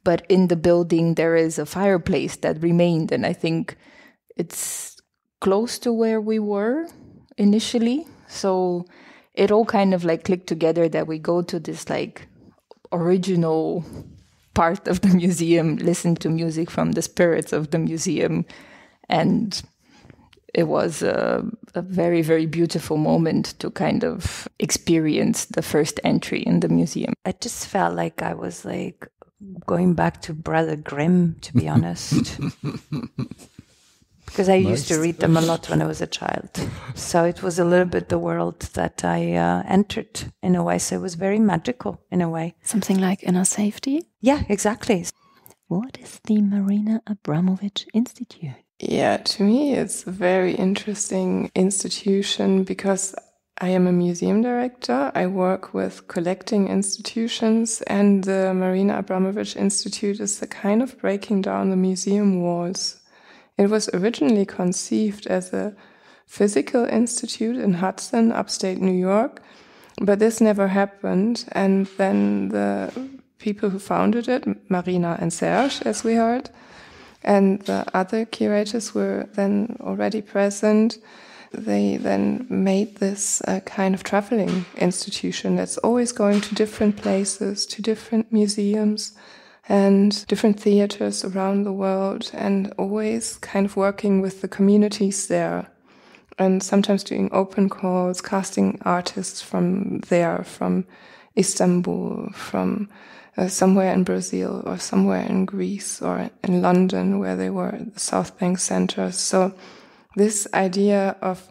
B: But in the building, there is a fireplace that remained, and I think it's close to where we were initially. So it all kind of like clicked together that we go to this like original part of the museum, listen to music from the spirits of the museum. And it was a very, very beautiful moment to kind of experience the first entry in the museum.
D: I just felt like I was like going back to Brother Grimm, to be honest. Because I used to read them a lot when I was a child. So it was a little bit the world that I entered in a way. So it was very magical in a way.
A: Something like inner safety?
D: Yeah, exactly.
A: What is the Marina Abramović Institute?
B: Yeah, to me it's a very interesting institution because I am a museum director. I work with collecting institutions, and the Marina Abramović Institute is the kind of breaking down the museum walls. It was originally conceived as a physical institute in Hudson, upstate New York, but this never happened. And then the people who founded it, Marina and Serge, as we heard, and the other curators were then already present. They then made this kind of traveling institution that's always going to different places, to different museums, and different theaters around the world, and always kind of working with the communities there, and sometimes doing open calls, casting artists from there, from Istanbul, from somewhere in Brazil or somewhere in Greece or in London where they were at the South Bank centers. So this idea of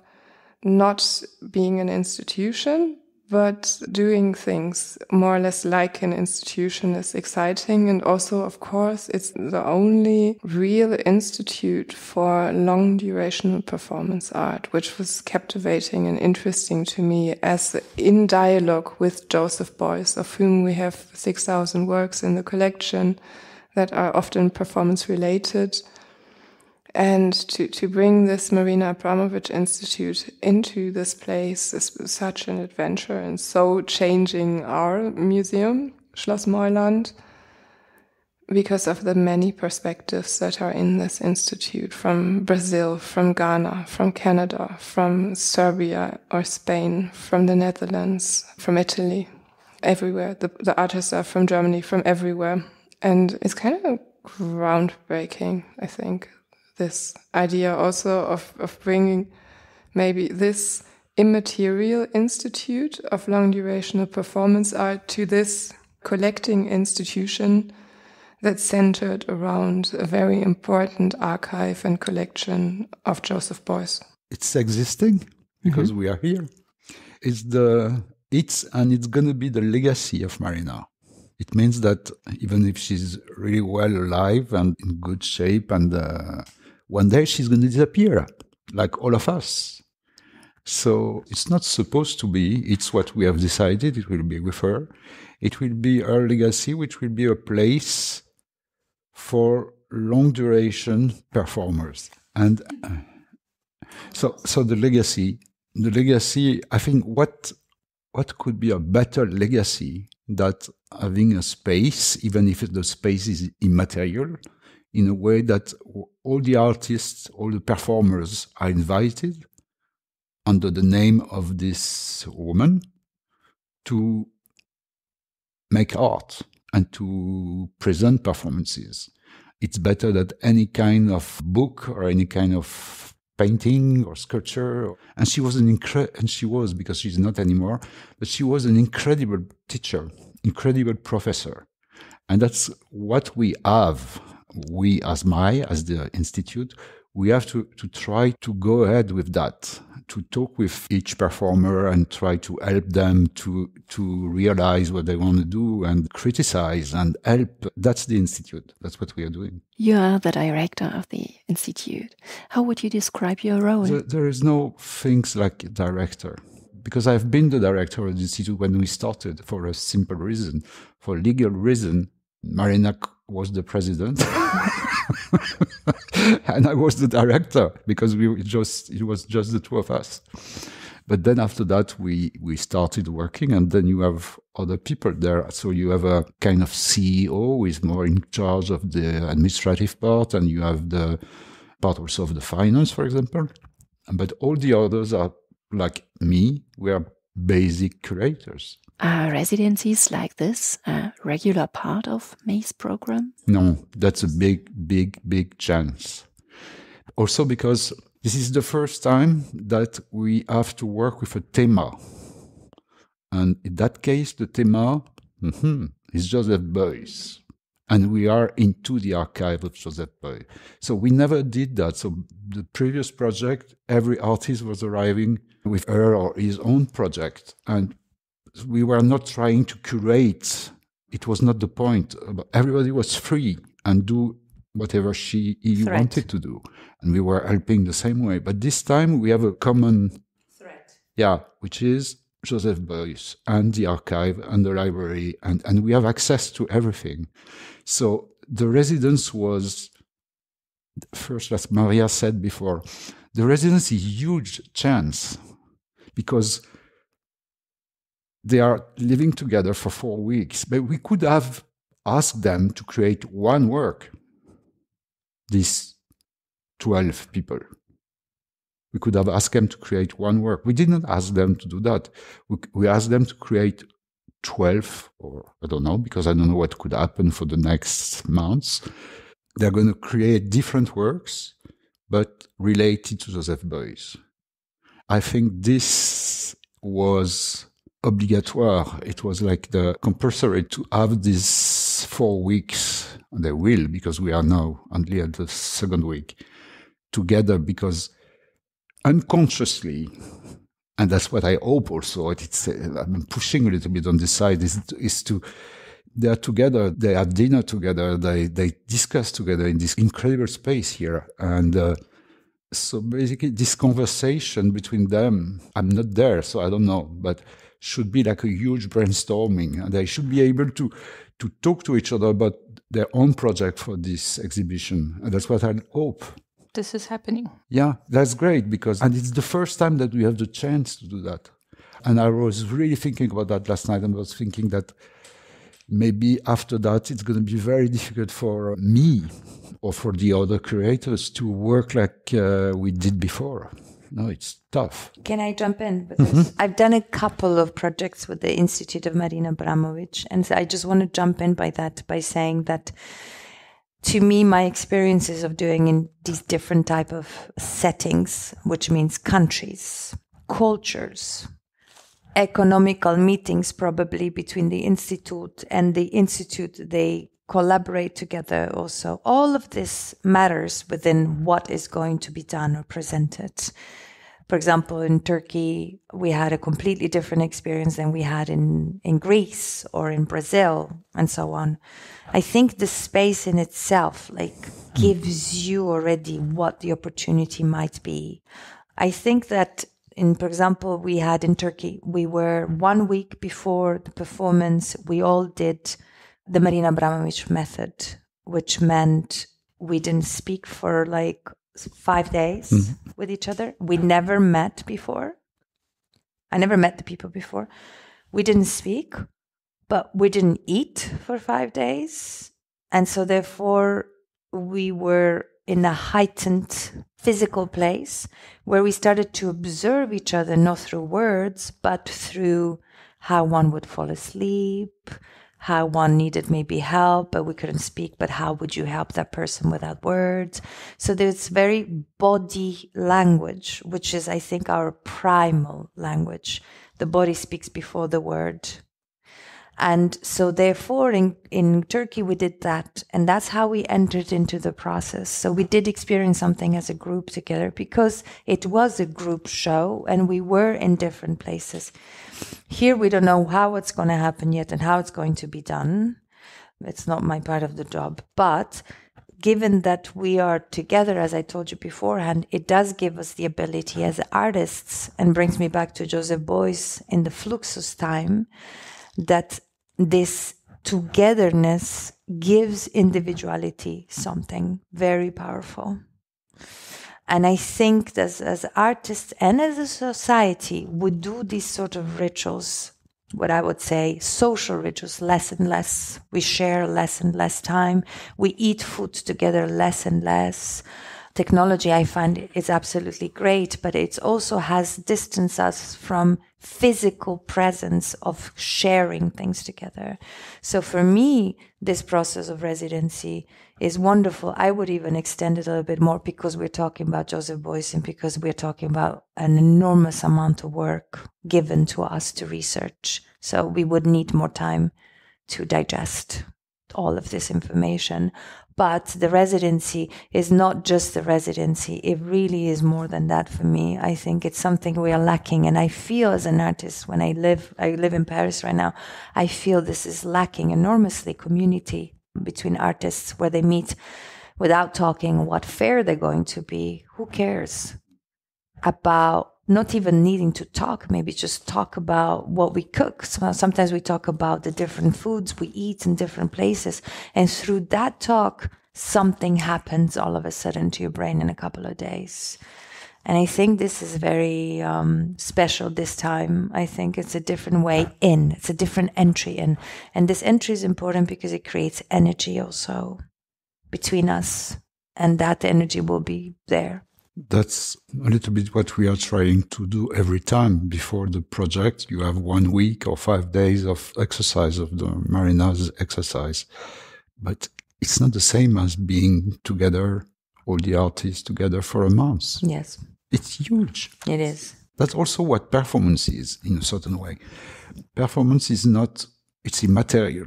B: not being an institution, but doing things more or less like an institution is exciting. And also, of course, it's the only real institute for long durational performance art, which was captivating and interesting to me as in dialogue with Joseph Beuys, of whom we have 6,000 works in the collection that are often performance related. And to bring this Marina Abramović Institute into this place is such an adventure and so changing our museum, Schloss Moyland, because of the many perspectives that are in this institute from Brazil, from Ghana, from Canada, from Serbia or Spain, from the Netherlands, from Italy, everywhere. The artists are from Germany, from everywhere. And it's kind of groundbreaking, I think. This idea also of bringing maybe this immaterial institute of long durational performance art to this collecting institution that's centered around a very important archive and collection of Joseph Beuys.
C: It's existing because we are here. It's going to be the legacy of Marina. It means that even if she's really well alive and in good shape, and one day she's going to disappear, like all of us. So it's not supposed to be. It's what we have decided. It will be with her. It will be her legacy, which will be a place for long duration performers. And so the legacy, I think what could be a better legacy that having a space, even if the space is immaterial, in a way that all the artists, all the performers are invited under the name of this woman to make art and to present performances. It's better than any kind of book or any kind of painting or sculpture. And she was because she's not anymore, but she was an incredible teacher, incredible professor. And that's what we have. We as MAI, as the Institute, we have to try to go ahead with that, to talk with each performer and try to help them to realize what they want to do and criticize and help. That's the Institute. That's what we are doing.
A: You are the director of the Institute. How would you describe your role?
C: There is no things like director, because I've been the director of the Institute when we started for a simple reason. For legal reason, Marina was the president and I was the director because it was just the two of us. But then after that, we started working, and then you have other people there. So you have a kind of CEO who is more in charge of the administrative part, and you have the part also of the finance, for example. But all the others are like me. We are basic curators.
A: Are residencies like this a regular part of MAI's program?
C: No, that's a big chance. Also because this is the first time that we have to work with a thema. And in that case, the thema is Joseph Beuys. And we are into the archive of Joseph Beuys. So we never did that. So the previous project, every artist was arriving with her or his own project. And we were not trying to curate. It was not the point. Everybody was free and do whatever he wanted to do. And we were helping the same way. But this time we have a common thread. Yeah, which is Joseph Beuys and the archive and the library. And we have access to everything. So the residence was, first, as Maria said before, the residence is a huge chance because they are living together for 4 weeks. But we could have asked them to create one work, these 12 people. We could have asked them to create one work. We didn't ask them to do that. We asked them to create 12, or I don't know, because I don't know what could happen for the next months. They're going to create different works, but related to Joseph Beuys. I think this was obligatoire. It was like the compulsory to have these 4 weeks. And they will, because we are now only at the second week together, because unconsciously, and that's what I hope also, I'm pushing a little bit on this side, is to, they are together, they have dinner together, they discuss together in this incredible space here. And so basically this conversation between them, I'm not there, so I don't know, but should be like a huge brainstorming. And they should be able to talk to each other about their own project for this exhibition. And that's what I hope.
E: This is happening.
C: Yeah, that's great, and it's the first time that we have the chance to do that. And I was really thinking about that last night, and was thinking that maybe after that it's going to be very difficult for me or for the other curators to work like we did before. No, it's tough.
D: Can I jump in? Because I've done a couple of projects with the Institute of Marina Abramović, and I just want to jump in by saying that to me, my experiences of doing in these different type of settings, which means countries, cultures, economical meetings probably between the Institute and the Institute, they collaborate together also. All of this matters within what is going to be done or presented. For example, in Turkey, we had a completely different experience than we had in Greece or in Brazil and so on. I think the space in itself gives you already what the opportunity might be. I think that for example, we had in Turkey, we were 1 week before the performance, we all did the Marina Abramović method, which meant we didn't speak for 5 days with each other. We never met before. I never met the people before. We didn't speak, but we didn't eat for 5 days. And so therefore we were in a heightened physical place where we started to observe each other, not through words, but through how one would fall asleep, how one needed maybe help, but we couldn't speak, but how would you help that person without words? So there's very body language, which is, I think, our primal language. The body speaks before the word. And so therefore in Turkey we did that, and that's how we entered into the process. So we did experience something as a group together because it was a group show and we were in different places. Here we don't know how it's going to happen yet and how it's going to be done. It's not my part of the job. But given that we are together, as I told you beforehand, it does give us the ability as artists, and brings me back to Joseph Beuys in the Fluxus time, that this togetherness gives individuality something very powerful. And I think that as artists and as a society, we do these sort of rituals, what I would say social rituals, less and less. We share less and less time. We eat food together less and less. Technology, I find, is absolutely great, but it also has distanced us from physical presence of sharing things together. So for me, this process of residency is wonderful. I would even extend it a little bit more because we're talking about Joseph Beuys and because we're talking about an enormous amount of work given to us to research. So we would need more time to digest all of this information. But the residency is not just the residency. It really is more than that for me. I think it's something we are lacking. And I feel as an artist, when I live in Paris right now, I feel this is lacking enormously, community between artists where they meet without talking what fair they're going to be. Who cares about not even needing to talk, maybe just talk about what we cook. So sometimes we talk about the different foods we eat in different places. And through that talk, something happens all of a sudden to your brain in a couple of days. And I think this is very special this time. I think it's a different way in. It's a different entry in. And this entry is important because it creates energy also between us. And that energy will be there.
C: That's a little bit what we are trying to do every time before the project. You have 1 week or 5 days of exercise, of the Marina's exercise. But it's not the same as being together, all the artists together for a month.
D: Yes.
C: It's huge.
D: It is.
C: That's also what performance is, in a certain way. Performance is not, it's immaterial.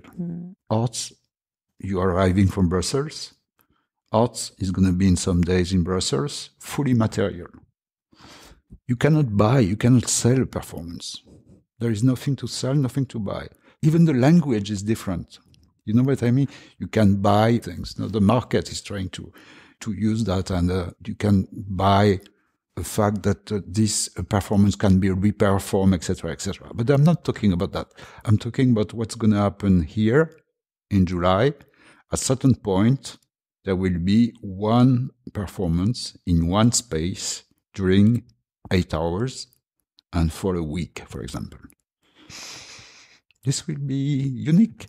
C: Art, you are arriving from Brussels. Art is going to be in some days in Brussels, fully material. You cannot buy, you cannot sell a performance. There is nothing to sell, nothing to buy. Even the language is different. You know what I mean? You can buy things. Now, the market is trying to use that, and you can buy the fact that this performance can be re-performed, etc., etc. But I'm not talking about that. I'm talking about what's going to happen here in July. At a certain point, there will be one performance in one space during 8 hours and for a week, for example. This will be unique,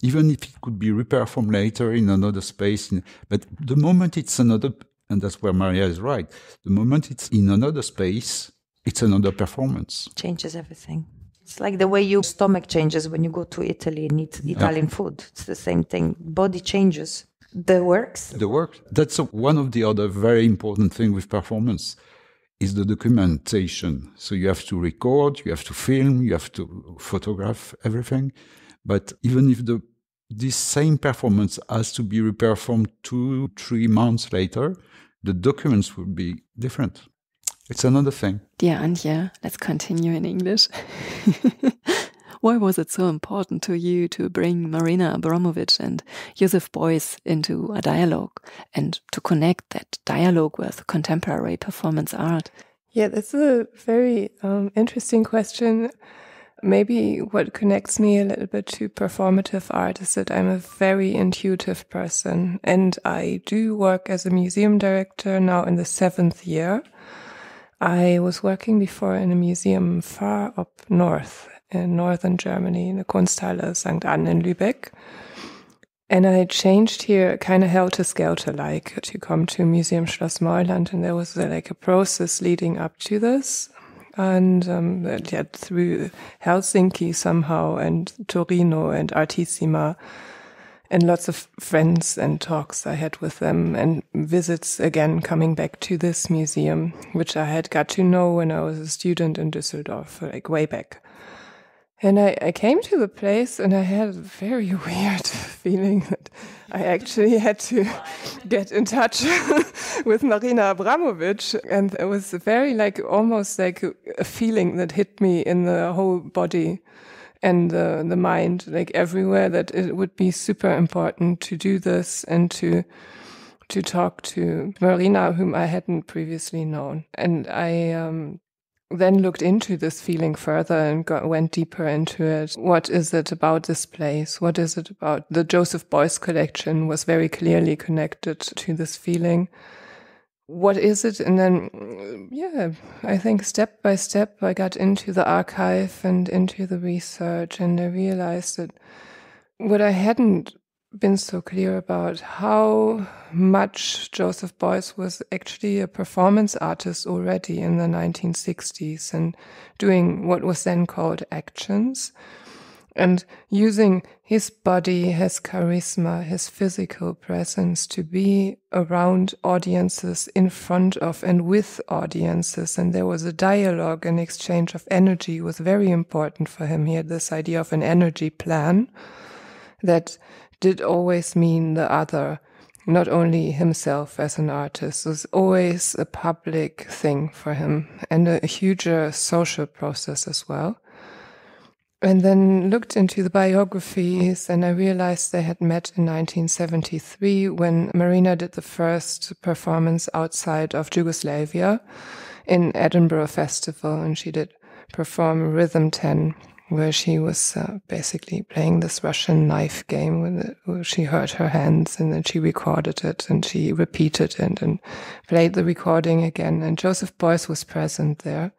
C: even if it could be re-performed later in another space. But the moment it's another, and that's where Maria is right, the moment it's in another space, it's another performance.
D: Changes everything. It's like the way your stomach changes when you go to Italy and eat Italian food. It's the same thing. Body changes. The works. That's
C: one of the other very important things with performance, is the documentation. So you have to record, you have to film, you have to photograph everything. But even if this same performance has to be re-performed 2-3 months later, the documents will be different. It's another thing.
A: Dear Antje, let's continue in English. Why was it so important to you to bring Marina Abramović and Joseph Beuys into a dialogue and to connect that dialogue with contemporary performance art?
B: Yeah, that's a very interesting question. Maybe what connects me a little bit to performative art is that I'm a very intuitive person, and I do work as a museum director now in the 7th year. I was working before in a museum far up north in northern Germany, in the Kunsthalle St. Anne in Lübeck. And I changed here kind of helter-skelter-like to come to Museum Schloss Moyland, and there was like a process leading up to this. And through Helsinki somehow, and Torino and Artissima, and lots of friends and talks I had with them, and visits again coming back to this museum, which I had got to know when I was a student in Düsseldorf, like way back. And I came to the place and I had a very weird feeling that I actually had to get in touch with Marina Abramović. And it was very almost like a feeling that hit me in the whole body and the mind, like everywhere, that it would be super important to do this and to talk to Marina, whom I hadn't previously known. And I then looked into this feeling further and went deeper into it. What is it about this place? What is it about the Joseph Beuys collection was very clearly connected to this feeling. What is it? And then, I think step by step I got into the archive and into the research, and I realized that what I hadn't been so clear about, how much Joseph Beuys was actually a performance artist already in the 1960s and doing what was then called actions, and using his body, his charisma, his physical presence to be around audiences, in front of and with audiences. And there was a dialogue, an exchange of energy was very important for him. He had this idea of an energy plan that did always mean the other, not only himself as an artist. It was always a public thing for him, and a huger social process as well. And then looked into the biographies, and I realized they had met in 1973 when Marina did the first performance outside of Yugoslavia in Edinburgh Festival, and she did perform Rhythm 10, where she was basically playing this Russian knife game where she hurt her hands, and then she recorded it and she repeated it and played the recording again. And Joseph Beuys was present there.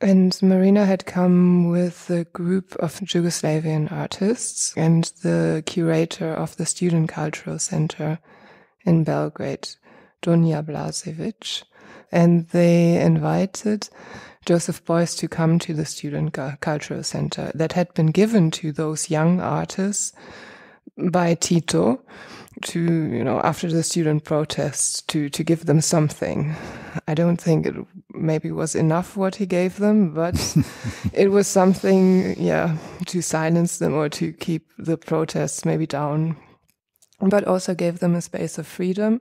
B: And Marina had come with a group of Yugoslavian artists and the curator of the Student Cultural Center in Belgrade, Dunja Blažević. And they invited Joseph Beuys to come to the Student Cultural Center that had been given to those young artists by Tito to, after the student protests, to give them something. I don't think it maybe was enough what he gave them, but it was something, to silence them or to keep the protests maybe down, but also gave them a space of freedom.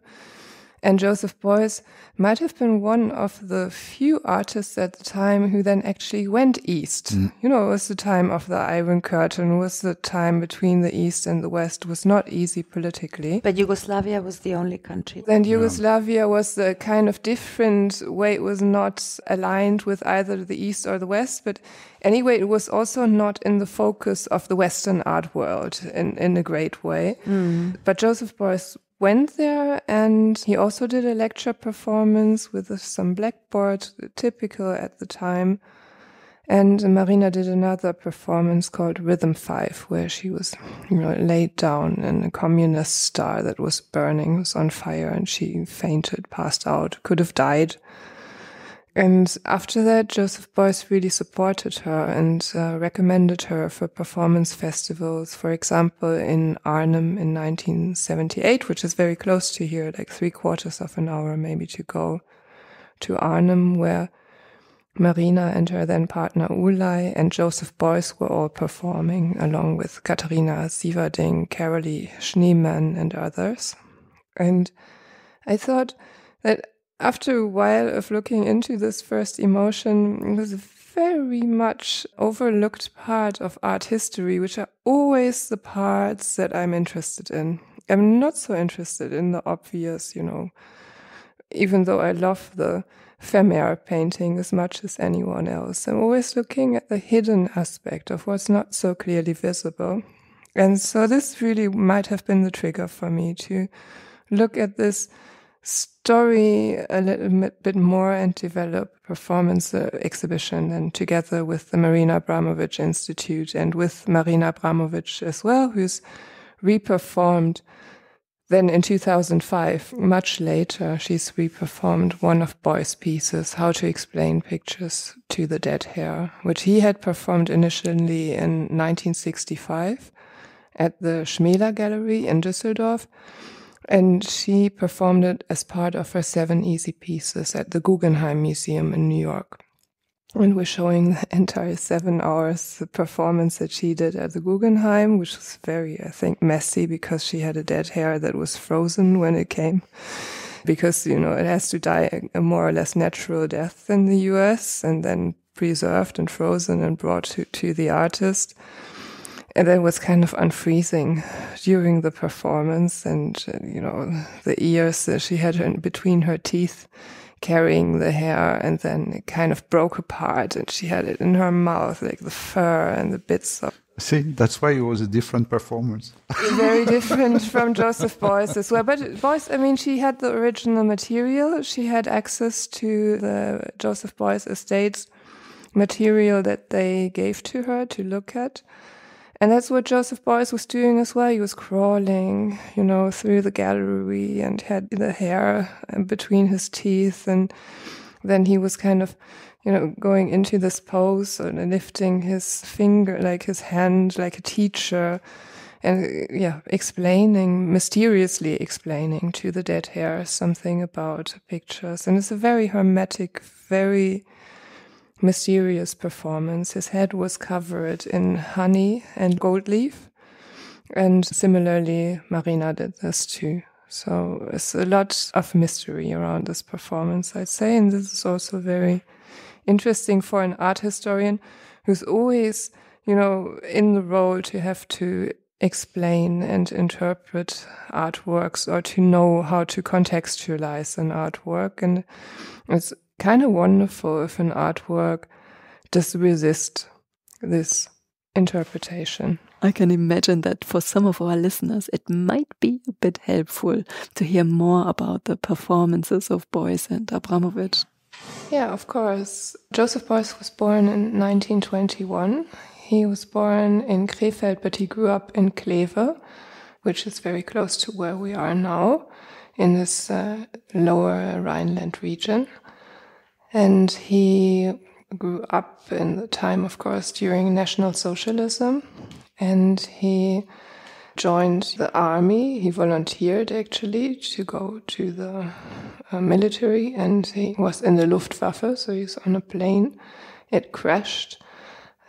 B: And Joseph Beuys might have been one of the few artists at the time who then actually went east. It was the time of the Iron Curtain, was the time between the East and the West, was not easy politically.
D: But Yugoslavia was the only country.
B: And Yugoslavia was the kind of different way. It was not aligned with either the East or the West, but anyway, it was also not in the focus of the Western art world in a great way. But Joseph Beuys went there, and he also did a lecture performance with some blackboard, typical at the time. And Marina did another performance called Rhythm 5, where she was, laid down in a communist star that was burning, was on fire, and she fainted, passed out, could have died. And after that, Joseph Beuys really supported her and recommended her for performance festivals, for example, in Arnhem in 1978, which is very close to here, like 3/4 of an hour maybe to go to Arnhem, where Marina and her then partner Ulay and Joseph Beuys were all performing, along with Katharina Sieverding, Carolee Schneemann, and others. And I thought that after a while of looking into this first emotion, it was a very much overlooked part of art history, which are always the parts that I'm interested in. I'm not so interested in the obvious, even though I love the Vermeer painting as much as anyone else. I'm always looking at the hidden aspect of what's not so clearly visible. And so this really might have been the trigger for me to look at this story a little bit more and develop performance exhibition, and together with the Marina Abramović Institute and with Marina Abramović as well, who's reperformed. Then in 2005, much later, she's reperformed one of Beuys' pieces, How to Explain Pictures to the Dead Hair, which he had performed initially in 1965 at the Schmäler Gallery in Düsseldorf. And she performed it as part of her 7 easy pieces at the Guggenheim Museum in New York. And we're showing the entire 7 hours, the performance that she did at the Guggenheim, which was very, I think, messy because she had a dead hair that was frozen when it came. Because, it has to die a more or less natural death in the US and then preserved and frozen and brought to the artist. And that was kind of unfreezing during the performance, and, the ears that she had between her teeth carrying the hair, and then it kind of broke apart and she had it in her mouth, like the fur and the bits of.
C: See, that's why it was a different performance.
B: Very different from Joseph Beuys as well. But Beuys, she had the original material. She had access to the Joseph Beuys estate's material that they gave to her to look at. And that's what Joseph Beuys was doing as well. He was crawling, through the gallery and had the hair between his teeth. And then he was kind of, going into this pose and lifting his finger, like his hand, like a teacher. And mysteriously explaining to the dead hair something about pictures. And it's a very hermetic, very mysterious performance. His head was covered in honey and gold leaf, and similarly Marina did this too. So it's a lot of mystery around this performance, I'd say, and this is also very interesting for an art historian who's always, in the role to have to explain and interpret artworks or to know how to contextualize an artwork. And it's kind of wonderful if an artwork does resist this interpretation.
A: I can imagine that for some of our listeners, it might be a bit helpful to hear more about the performances of Beuys and Abramović.
B: Yeah, of course. Joseph Beuys was born in 1921. He was born in Krefeld, but he grew up in Kleve, which is very close to where we are now, in this lower Rhineland region. And he grew up in the time, of course, during National Socialism. And he joined the army. He volunteered actually to go to the military, and he was in the Luftwaffe, so he's on a plane. It crashed,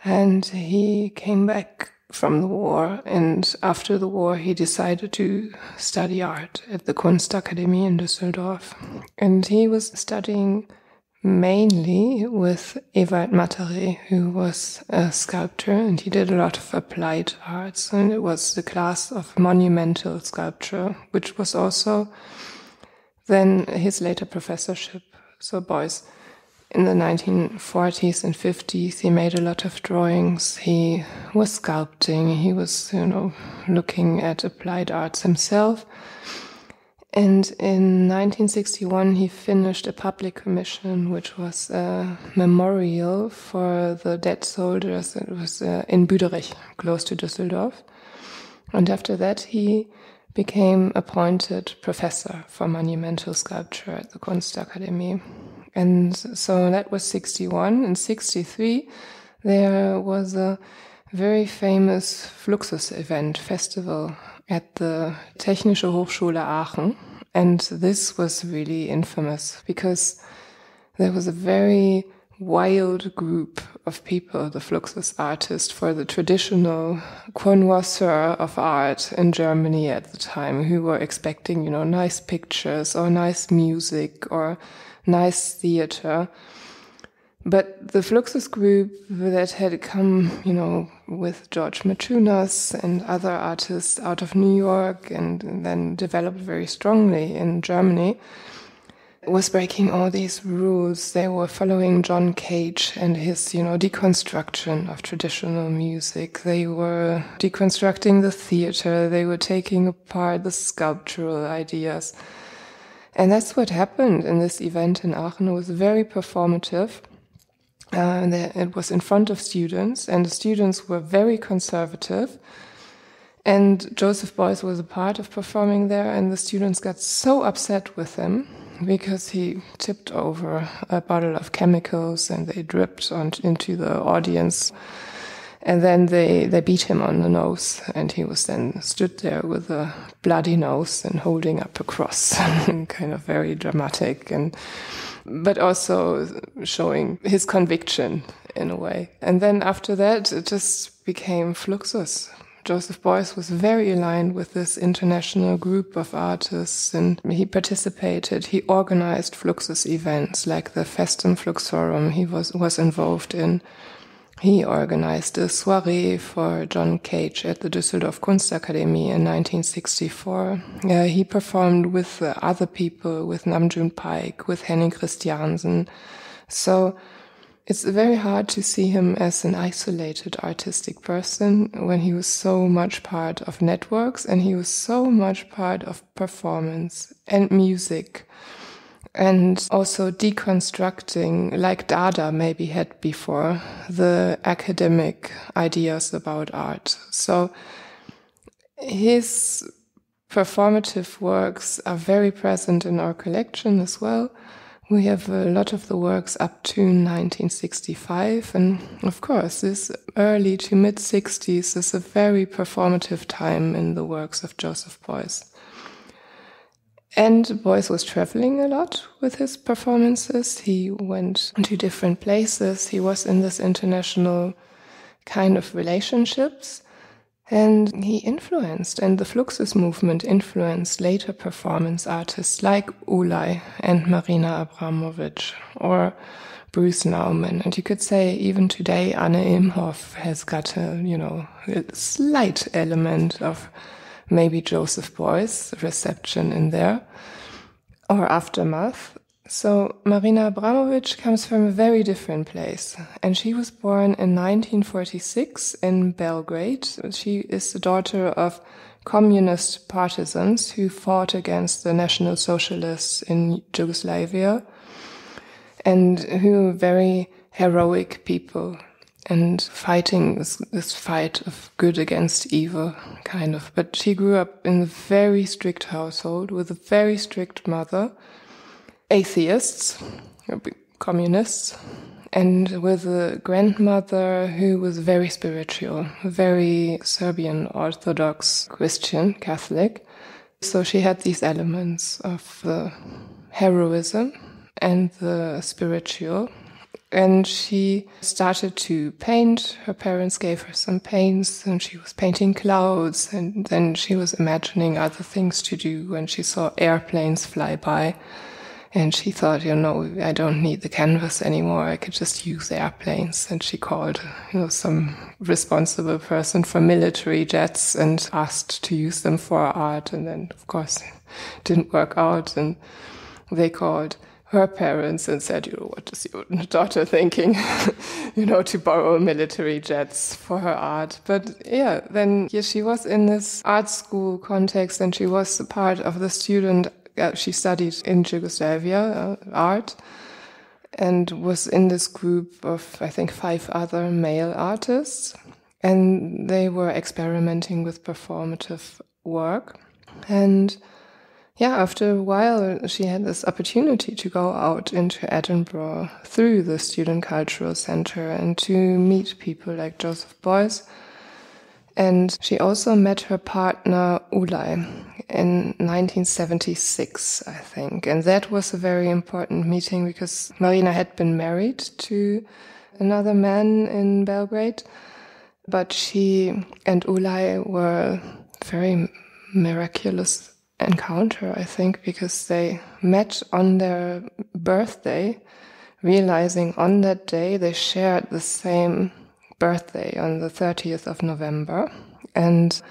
B: and he came back from the war, and after the war he decided to study art at the Kunstakademie in Düsseldorf. And he was studying mainly with Ewald Matteré, who was a sculptor, and he did a lot of applied arts, and it was the class of monumental sculpture, which was also then his later professorship. So Beuys, in the 1940s and 50s, he made a lot of drawings. He was sculpting. He was, looking at applied arts himself. And in 1961, he finished a public commission, which was a memorial for the dead soldiers. It was in Büderich, close to Düsseldorf. And after that, he became appointed professor for monumental sculpture at the Kunstakademie. And so that was 61. In 63, there was a very famous Fluxus event festival at the Technische Hochschule Aachen. And this was really infamous because there was a very wild group of people, the Fluxus artists, for the traditional connoisseur of art in Germany at the time, who were expecting, nice pictures or nice music or nice theater. But the Fluxus group that had come, with George Machunas and other artists out of New York and then developed very strongly in Germany, was breaking all these rules. They were following John Cage and his, deconstruction of traditional music. They were deconstructing the theater. They were taking apart the sculptural ideas. And that's what happened in this event in Aachen. It was very performative. It was in front of students, and the students were very conservative. And Joseph Beuys was a part of performing there, and the students got so upset with him because he tipped over a bottle of chemicals and they dripped into the audience. And then they beat him on the nose, and he was then stood there with a bloody nose and holding up a cross, kind of very dramatic, but also showing his conviction in a way. And then after that, it just became Fluxus. Joseph Beuys was very aligned with this international group of artists, and he participated. He organized Fluxus events like the Festum Fluxorum he was involved in. He organized a soiree for John Cage at the Düsseldorf Kunstakademie in 1964. He performed with other people, with Namjoon Paik, with Henning Christiansen. So it's very hard to see him as an isolated artistic person when he was so much part of networks and he was so much part of performance and music. And also deconstructing, like Dada maybe had before, the academic ideas about art. So his performative works are very present in our collection as well. We have a lot of the works up to 1965. And of course, this early to mid-60s is a very performative time in the works of Joseph Beuys. And Beuys was traveling a lot with his performances. He went to different places. He was in this international kind of relationships. And he influenced, and the Fluxus movement influenced later performance artists like Ulay and Marina Abramović or Bruce Nauman. And you could say even today Anne Imhoff has got a slight element of maybe Joseph Beuys' reception in there, or aftermath. So Marina Abramović comes from a very different place, and she was born in 1946 in Belgrade. She is the daughter of communist partisans who fought against the National Socialists in Yugoslavia, and who were very heroic people. And fighting this fight of good against evil, kind of. But she grew up in a very strict household with a very strict mother, atheists, communists, and with a grandmother who was very spiritual, very Serbian Orthodox Christian Catholic. So she had these elements of the heroism and the spiritual. And she started to paint. Her parents gave her some paints, and she was painting clouds, and then she was imagining other things to do when she saw airplanes fly by. And she thought, I don't need the canvas anymore. I could just use airplanes. And she called, some responsible person for military jets and asked to use them for art. And then, of course, it didn't work out. And they called her parents and said, what is your daughter thinking? To borrow military jets for her art. But then she was in this art school context, and she was a part of the student. She studied in Yugoslavia art and was in this group of, I think, 5 other male artists. And they were experimenting with performative work. And after a while, she had this opportunity to go out into Edinburgh through the Student Cultural Centre and to meet people like Joseph Beuys. And she also met her partner, Ulay, in 1976, I think. And that was a very important meeting because Marina had been married to another man in Belgrade. But she and Ulay were very miraculous encounter, I think, because they met on their birthday, realizing on that day they shared the same birthday on the 30th of November. And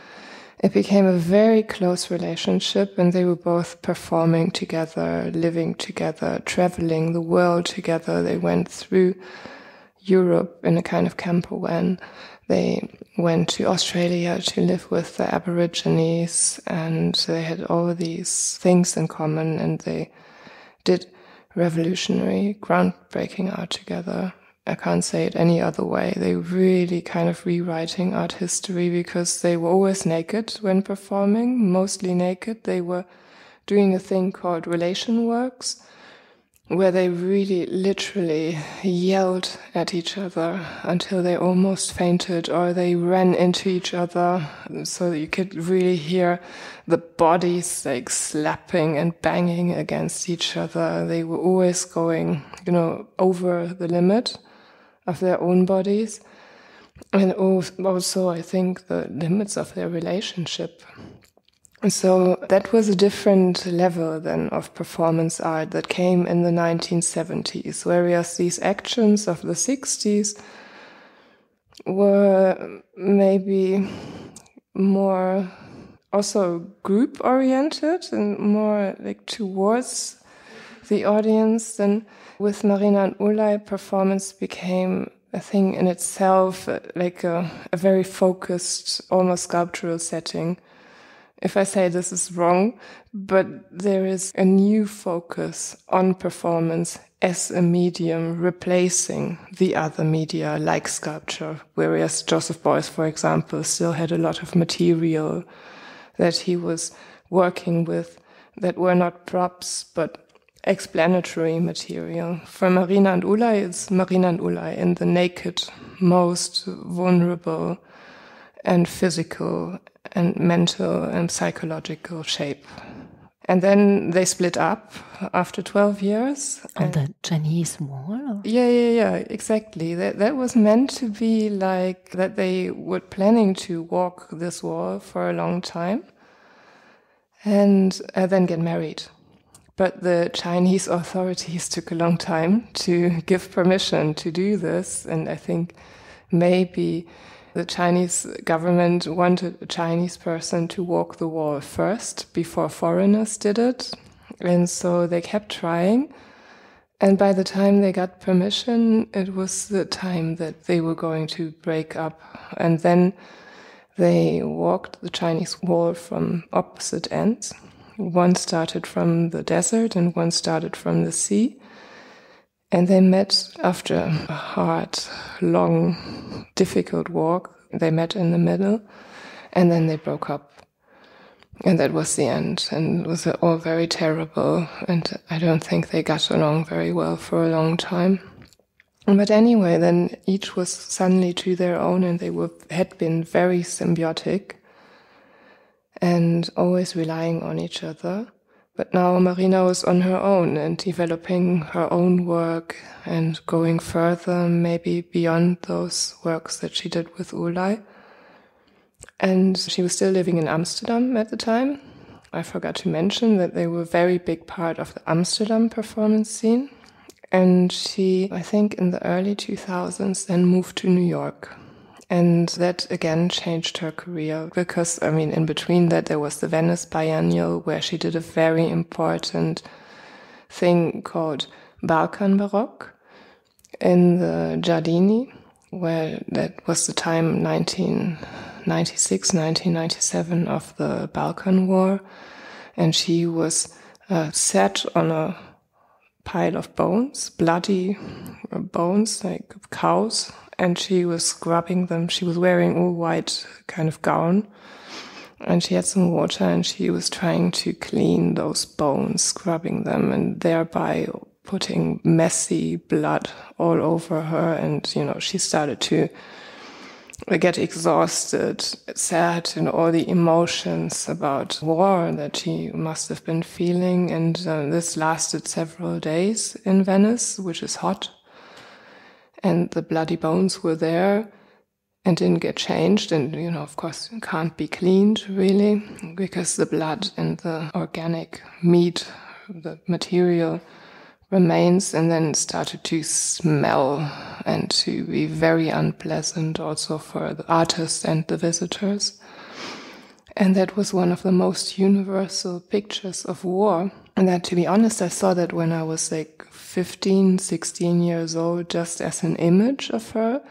B: it became a very close relationship, and they were both performing together, living together, traveling the world together. They went through Europe in a kind of camper van. They went to Australia to live with the Aborigines, and they had all these things in common, and they did revolutionary, groundbreaking art together. I can't say it any other way. They really kind of rewriting art history because they were always naked when performing, mostly naked. They were doing a thing called relation works, where they really literally yelled at each other until they almost fainted, or they ran into each other so that you could really hear the bodies like slapping and banging against each other. They were always going, over the limit of their own bodies, and also I think the limits of their relationship. So that was a different level then of performance art that came in the 1970s, whereas these actions of the 60s were maybe more also group-oriented and more like towards the audience. Then with Marina and Ulay, performance became a thing in itself, like a very focused, almost sculptural setting. If I say this is wrong, but there is a new focus on performance as a medium replacing the other media like sculpture, whereas Joseph Beuys, for example, still had a lot of material that he was working with that were not props, but explanatory material. For Marina and Ulay, it's Marina and Ulay in the naked, most vulnerable and physical and mental and psychological shape. And then they split up after 12 years.
A: On the Chinese wall?
B: Yeah, exactly. That was meant to be like that they were planning to walk this wall for a long time and then get married. But the Chinese authorities took a long time to give permission to do this. And I think maybe the Chinese government wanted a Chinese person to walk the wall first before foreigners did it. And so they kept trying. And by the time they got permission, it was the time that they were going to break up. And then they walked the Chinese wall from opposite ends. One started from the desert and one started from the sea. And they met after a hard, long, difficult walk. They met in the middle, and then they broke up. And that was the end. And it was all very terrible. And I don't think they got along very well for a long time. But anyway, then each was suddenly to their own, and they had been very symbiotic and always relying on each other. But now Marina was on her own and developing her own work and going further, maybe beyond those works that she did with Ulay. And she was still living in Amsterdam at the time. I forgot to mention that they were a very big part of the Amsterdam performance scene. And she, I think in the early 2000s, then moved to New York. And that again changed her career because, I mean, in between that there was the Venice Biennial where she did a very important thing called Balkan Baroque in the Giardini, where that was the time 1996, 1997 of the Balkan War. And she was sat on a pile of bones, bloody bones, like cows, and she was scrubbing them. She was wearing all white kind of gown, and she had some water, and she was trying to clean those bones, scrubbing them, and thereby putting messy blood all over her. And, you know, she started to get exhausted, sad, and all the emotions about war that she must have been feeling. And this lasted several days in Venice, which is hot. And the bloody bones were there and didn't get changed. And, you know, of course, can't be cleaned really because the blood and the organic meat, the material remains, and then started to smell and to be very unpleasant also for the artists and the visitors. And that was one of the most universal pictures of war. And that, to be honest, I saw that when I was like 15, 16 years old, just as an image of her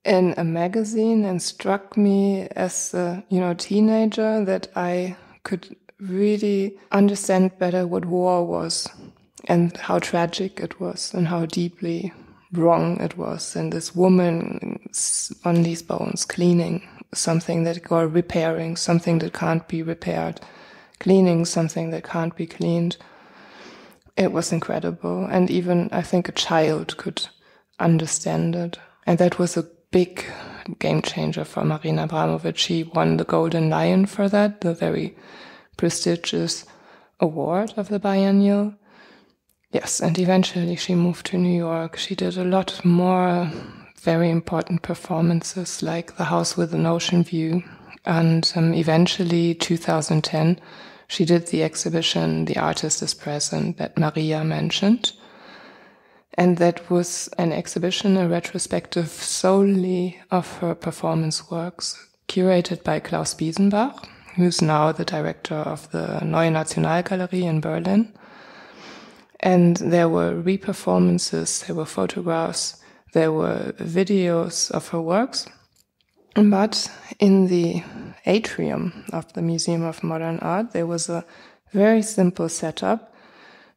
B: in a magazine, and struck me as a, you know, teenager that I could really understand better what war was and how tragic it was and how deeply wrong it was. And this woman on these bones cleaning something that, or repairing something that can't be repaired, cleaning something that can't be cleaned. It was incredible. And even, I think, a child could understand it. And that was a big game changer for Marina Abramović. She won the Golden Lion for that, the very prestigious award of the biennial. Yes, and eventually she moved to New York. She did a lot more very important performances like The House with an Ocean View. And eventually, 2010, she did the exhibition The Artist is Present that Maria mentioned. And that was an exhibition, a retrospective solely of her performance works, curated by Klaus Biesenbach, who's now the director of the Neue Nationalgalerie in Berlin. And there were re-performances, there were photographs, there were videos of her works. But in the atrium of the Museum of Modern Art, there was a very simple setup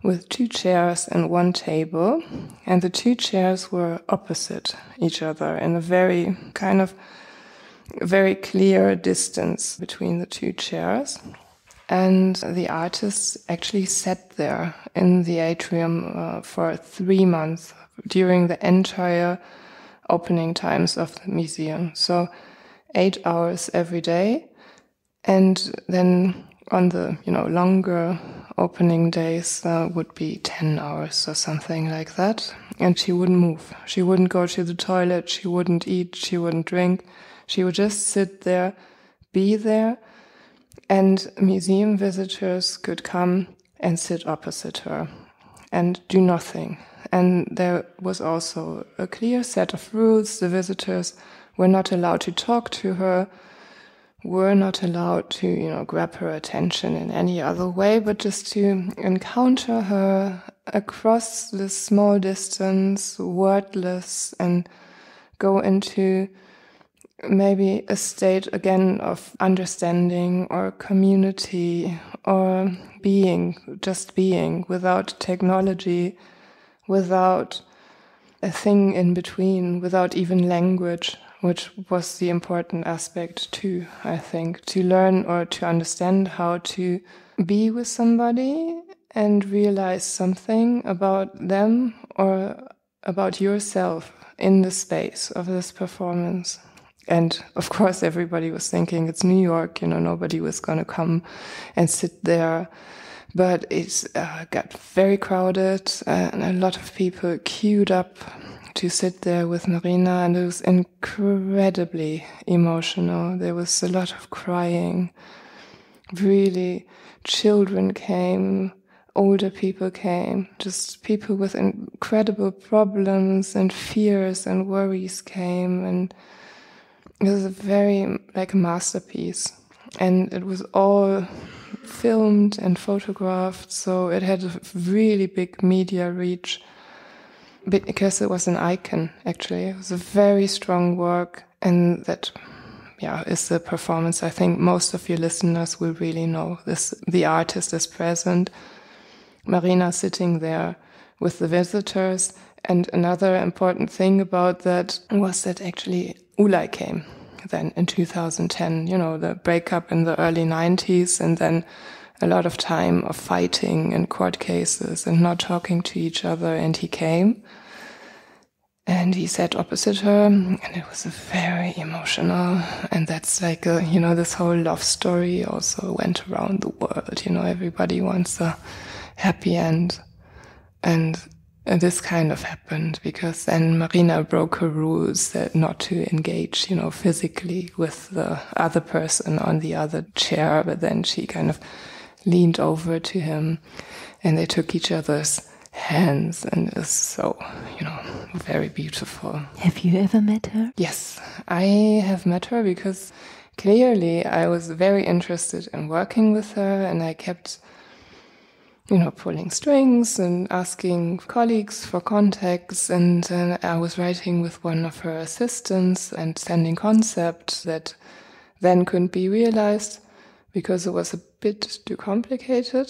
B: with 2 chairs and 1 table. And the 2 chairs were opposite each other in a very kind of very clear distance between the 2 chairs. And the artists actually sat there in the atrium for 3 months during the entire opening times of the museum. So 8 hours every day. And then on the, longer opening days would be 10 hours or something like that. And she wouldn't move. She wouldn't go to the toilet. She wouldn't eat. She wouldn't drink. She would just sit there, be there. And museum visitors could come and sit opposite her and do nothing. And there was also a clear set of rules. The visitors were not allowed to talk to her, were not allowed to, grab her attention in any other way, but just to encounter her across this small distance, wordless, and go into maybe a state again of understanding or community or just being without technology, without a thing in between, without even language, which was the important aspect too, I think, to learn or to understand how to be with somebody and realize something about them or about yourself in the space of this performance. And of course, everybody was thinking it's New York, nobody was going to come and sit there. But it got very crowded and a lot of people queued up to sit there with Marina, and it was incredibly emotional. There was a lot of crying. Really, children came, older people came, just people with incredible problems and fears and worries came, and it was very like a masterpiece. And it was all filmed and photographed, so it had a really big media reach because it was an icon, actually. It was a very strong work, and that is the performance I think most of your listeners will really know. The artist is present, Marina sitting there with the visitors. And another important thing about that was that actually Ulay came then in 2010, the breakup in the early 90s, and then a lot of time of fighting and court cases and not talking to each other. And he came and he sat opposite her, and it was very emotional. And that's like this whole love story also went around the world. Everybody wants a happy end. And this kind of happened because then Marina broke her rules that not to engage, physically with the other person on the other chair, but then she kind of leaned over to him and they took each other's hands, and it was so, very beautiful.
A: Have you ever met her?
B: Yes, I have met her because clearly I was very interested in working with her, and I kept pulling strings and asking colleagues for contacts, and I was writing with one of her assistants and sending concepts that then couldn't be realized because it was a bit too complicated.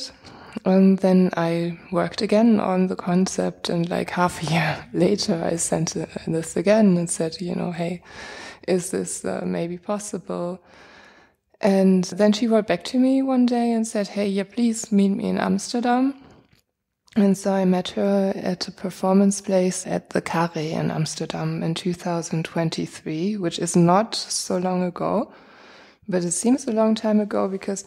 B: And then I worked again on the concept, and like half a year later I sent this again and said, hey, is this maybe possible? And then she wrote back to me one day and said, hey, yeah, please meet me in Amsterdam. And so I met her at a performance place at the Carré in Amsterdam in 2023, which is not so long ago, but it seems a long time ago because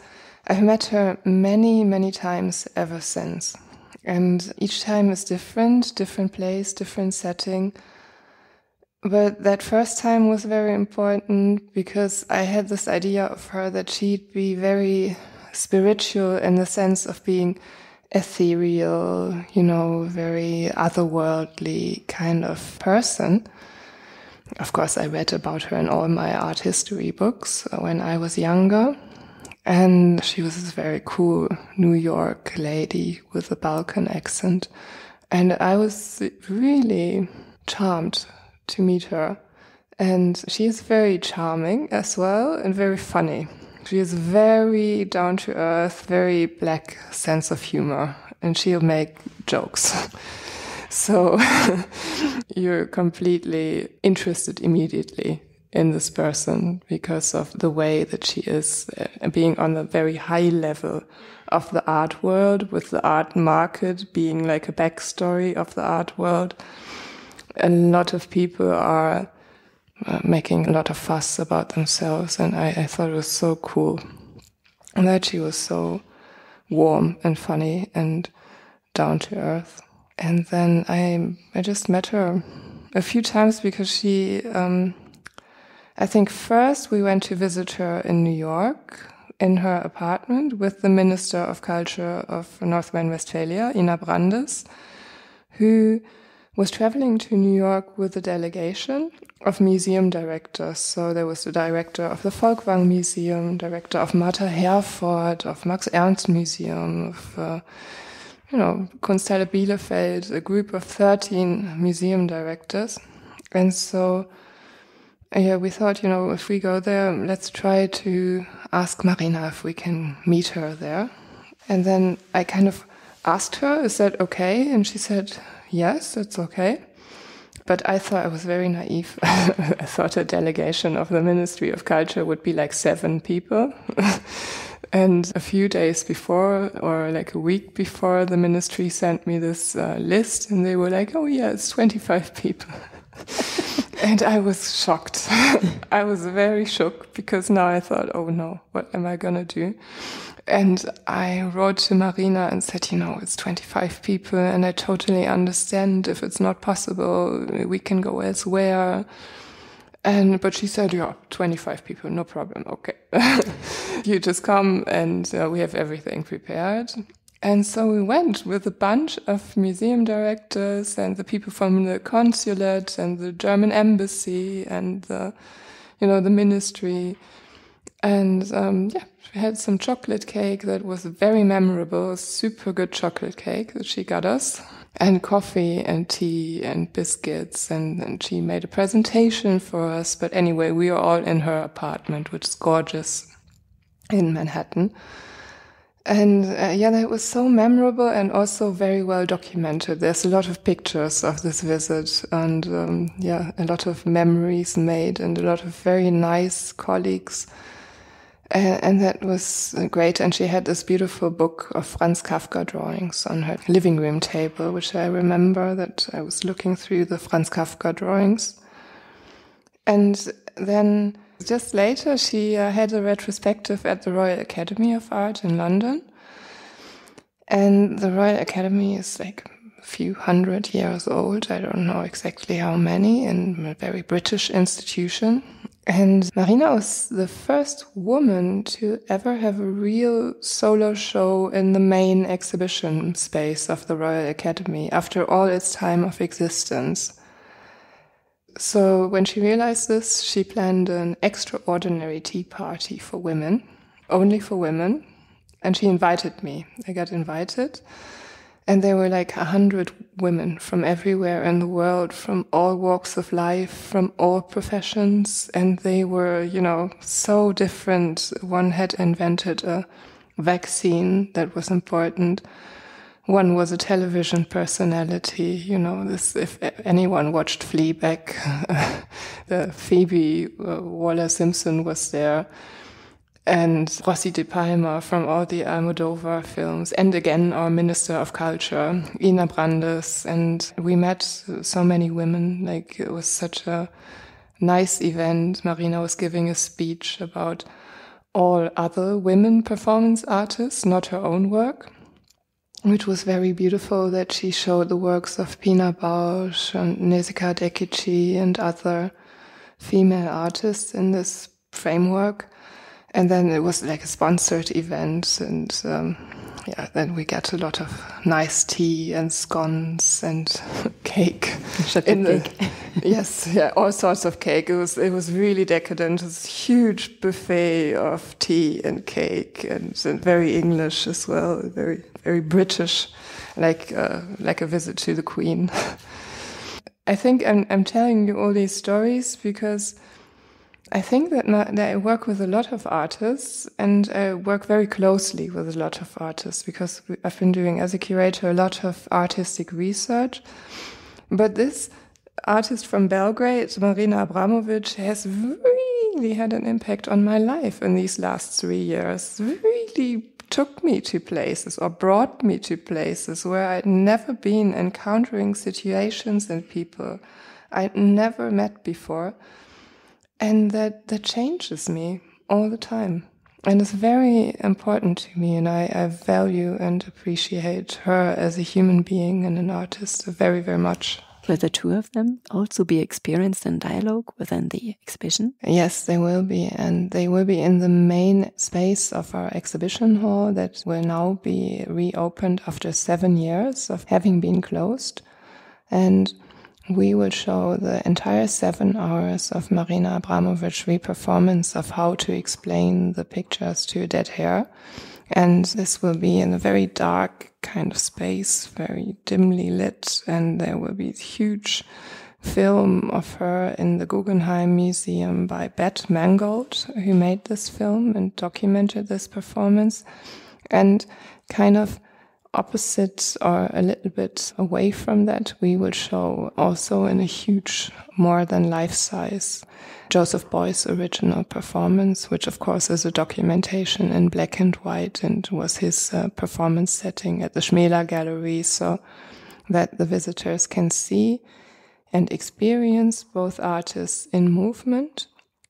B: I've met her many, many times ever since. And each time is different place, different setting. But that first time was very important because I had this idea of her that she'd be very spiritual in the sense of being ethereal, very otherworldly kind of person. Of course, I read about her in all my art history books when I was younger. And she was this very cool New York lady with a Balkan accent. And I was really charmed to meet her. And she is very charming as well and very funny. She is very down to earth, very black sense of humor, and she'll make jokes. So you're completely interested immediately in this person because of the way that she is being on a very high level of the art world, with the art market being like a backstory of the art world. A lot of people are making a lot of fuss about themselves, and I thought it was so cool and that she was so warm and funny and down to earth. And then I just met her a few times because she, I think first we went to visit her in New York in her apartment with the Minister of Culture of North Rhine-Westphalia, Ina Brandes, who was traveling to New York with a delegation of museum directors. So there was the director of the Folkwang Museum, director of Martha Herford, of Max Ernst Museum, of Kunsthalle Bielefeld, a group of 13 museum directors. And so we thought, if we go there, let's try to ask Marina if we can meet her there. And then I kind of asked her, is that okay? And she said, yes, it's okay. But I thought I was very naive. I thought a delegation of the Ministry of Culture would be like 7 people. And a few days before, or like a week before, the ministry sent me this list, and they were like, oh yeah, it's 25 people. And I was shocked. I was very shocked, because now I thought, oh no, what am I going to do? And I wrote to Marina and said, it's 25 people, and I totally understand if it's not possible, we can go elsewhere. But she said, 25 people, no problem, okay. You just come, and we have everything prepared. And so we went with a bunch of museum directors and the people from the consulate and the German embassy and the ministry. And we had some chocolate cake that was very memorable, a super good chocolate cake that she got us. And coffee and tea and biscuits, and she made a presentation for us. But anyway, we were all in her apartment, which is gorgeous in Manhattan. And that was so memorable and also very well documented. There's a lot of pictures of this visit, and a lot of memories made, and a lot of very nice colleagues. And that was great. And she had this beautiful book of Franz Kafka drawings on her living room table, which I remember that I was looking through the Franz Kafka drawings. And then just later, she had a retrospective at the Royal Academy of Art in London. And the Royal Academy is like a few hundred years old. I don't know exactly how many, in a very British institution. And Marina was the first woman to ever have a real solo show in the main exhibition space of the Royal Academy after all its time of existence. So when she realized this, she planned an extraordinary tea party for women, only for women. And she invited me. I got invited. And there were like 100 women from everywhere in the world, from all walks of life, from all professions. And they were, so different. One had invented a vaccine that was important. One was a television personality, if anyone watched Fleabag, the Phoebe Waller-Simpson was there. And Rossi de Palma from all the Almodovar films. And again, our Minister of Culture, Ina Brandes. And we met so many women. Like, it was such a nice event. Marina was giving a speech about all other women performance artists, not her own work, which was very beautiful, that she showed the works of Pina Bausch and Nezica Dekici and other female artists in this framework. And then it was like a sponsored event, and then we got a lot of nice tea and scones and cake.
D: Cake.
B: Yes, all sorts of cake. It was really decadent. It was a huge buffet of tea and cake, and very English as well, very very British, like a visit to the Queen. I think I'm telling you all these stories because I think that I work with a lot of artists, and I work very closely with a lot of artists because I've been doing, as a curator, a lot of artistic research. But this artist from Belgrade, Marina Abramović, has really had an impact on my life in these last 3 years. Really took me to places or brought me to places where I'd never been, encountering situations and people I'd never met before. And that changes me all the time. And it's very important to me, and I value and appreciate her as a human being and an artist very, very much.
A: Will the two of them also be experienced in dialogue within the exhibition?
B: Yes, they will be. And they will be in the main space of our exhibition hall that will now be reopened after 7 years of having been closed. And we will show the entire 7 hours of Marina Abramović re-performance of How to Explain the Pictures to Dead Hair. And this will be in a very dark kind of space, very dimly lit. And there will be a huge film of her in the Guggenheim Museum by Bette Mangold, who made this film and documented this performance. And kind of opposite or a little bit away from that, we will show also in a huge, more than life-size, Joseph Beuys' original performance, which of course is a documentation in black and white and was his performance setting at the Schmäler Gallery, so that the visitors can see and experience both artists in movement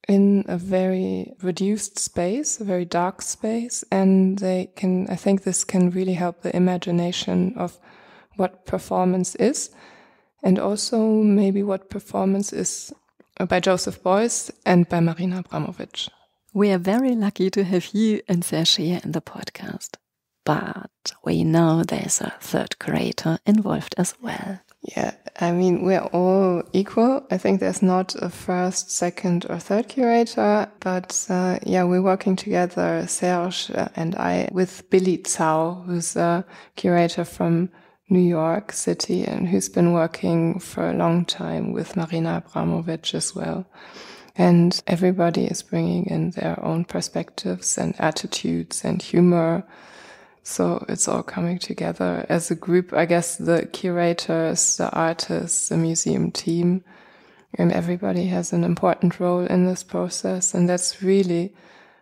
B: in a very reduced space, a very dark space, and I think this can really help the imagination of what performance is, and also maybe what performance is by Joseph Beuys and by Marina Abramović.
A: We are very lucky to have you and Serge here in the podcast, but we know there's a third curator involved as well.
B: Yeah, I mean, we're all equal. I think there's not a first, second, or third curator, but we're working together, Serge and I, with Billy Zhao, who's a curator from New York City and who's been working for a long time with Marina Abramović as well. And everybody is bringing in their own perspectives and attitudes and humor. So it's all coming together as a group. I guess the curators, the artists, the museum team, and everybody has an important role in this process. And that's really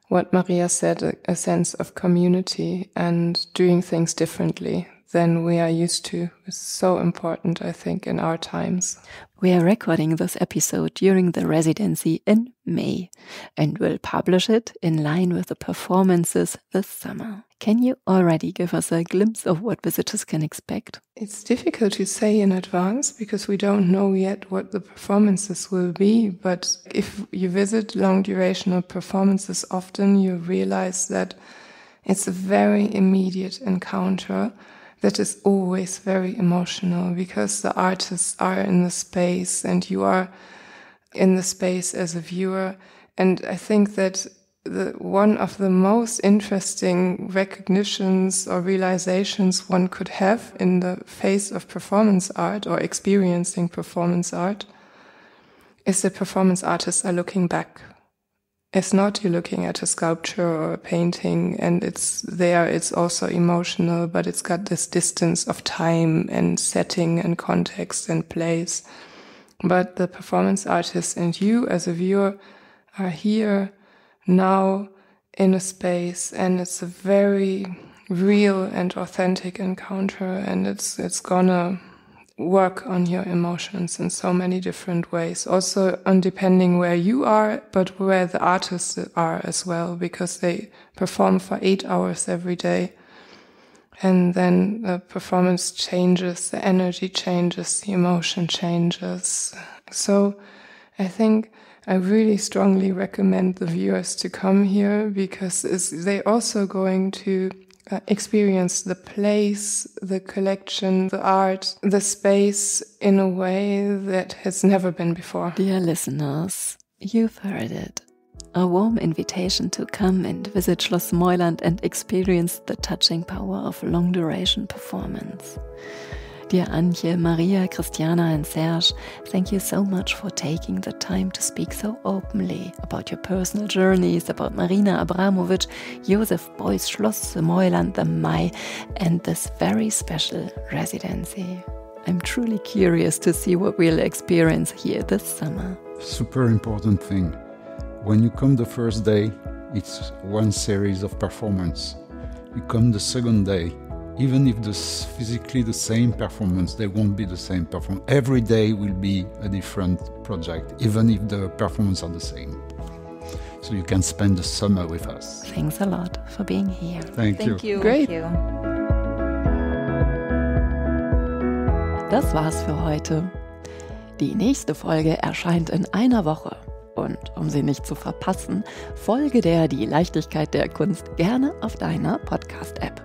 B: what Maria said, a sense of community and doing things differently than we are used to. It's so important, I think, in our times.
A: We are recording this episode during the residency in May and will publish it in line with the performances this summer. Can you already give us a glimpse of what visitors can expect?
B: It's difficult to say in advance because we don't know yet what the performances will be. But if you visit long durational performances, often you realize that it's a very immediate encounter that is always very emotional because the artists are in the space and you are in the space as a viewer. And I think that one of the most interesting recognitions or realizations one could have in the face of performance art or experiencing performance art is that performance artists are looking back. It's not you looking at a sculpture or a painting and it's also emotional, but it's got this distance of time and setting and context and place. But the performance artist and you as a viewer are here now in a space, and it's a very real and authentic encounter, and it's gonna work on your emotions in so many different ways. Also on depending where you are, but where the artists are as well, because they perform for 8 hours every day. And then the performance changes, the energy changes, the emotion changes. So I think I really strongly recommend the viewers to come here because they're also going to experience the place, the collection, the art, the space in a way that has never been before.
A: Dear listeners, you've heard it. A warm invitation to come and visit Schloss Moyland and experience the touching power of long-duration performance. Dear Antje, Maria, Christiana and Serge, thank you so much for taking the time to speak so openly about your personal journeys, about Marina Abramović, Joseph Beuys, Schloss Moyland, the MAI, and this very special residency. I'm truly curious to see what we'll experience here this summer.
C: Super important thing. When you come the first day, it's one series of performance. You come the second day, even if it's physically the same performance, they won't be the same performance. Every day will be a different project, even if the performances are the same. So you can spend the summer with us.
A: Thanks a lot for being here.
C: Thank you.
B: Great.
D: Thank you.
A: Das war's für heute. Die nächste Folge erscheint in einer Woche. Und um sie nicht zu verpassen, folge Die Leichtigkeit der Kunst gerne auf deiner Podcast-App.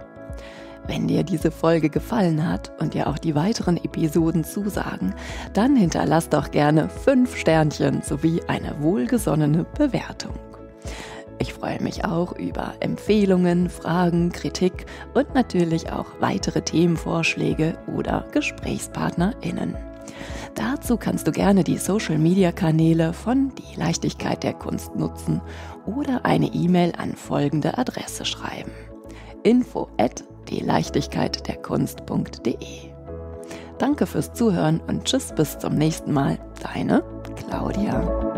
A: Wenn dir diese Folge gefallen hat und dir auch die weiteren Episoden zusagen, dann hinterlass doch gerne 5 Sternchen sowie eine wohlgesonnene Bewertung. Ich freue mich auch über Empfehlungen, Fragen, Kritik und natürlich auch weitere Themenvorschläge oder GesprächspartnerInnen. Dazu kannst du gerne die Social-Media-Kanäle von Die Leichtigkeit der Kunst nutzen oder eine E-Mail an folgende Adresse schreiben: info@ dieleichtigkeitderkunst.de. Danke fürs Zuhören und tschüss bis zum nächsten Mal. Deine Claudia.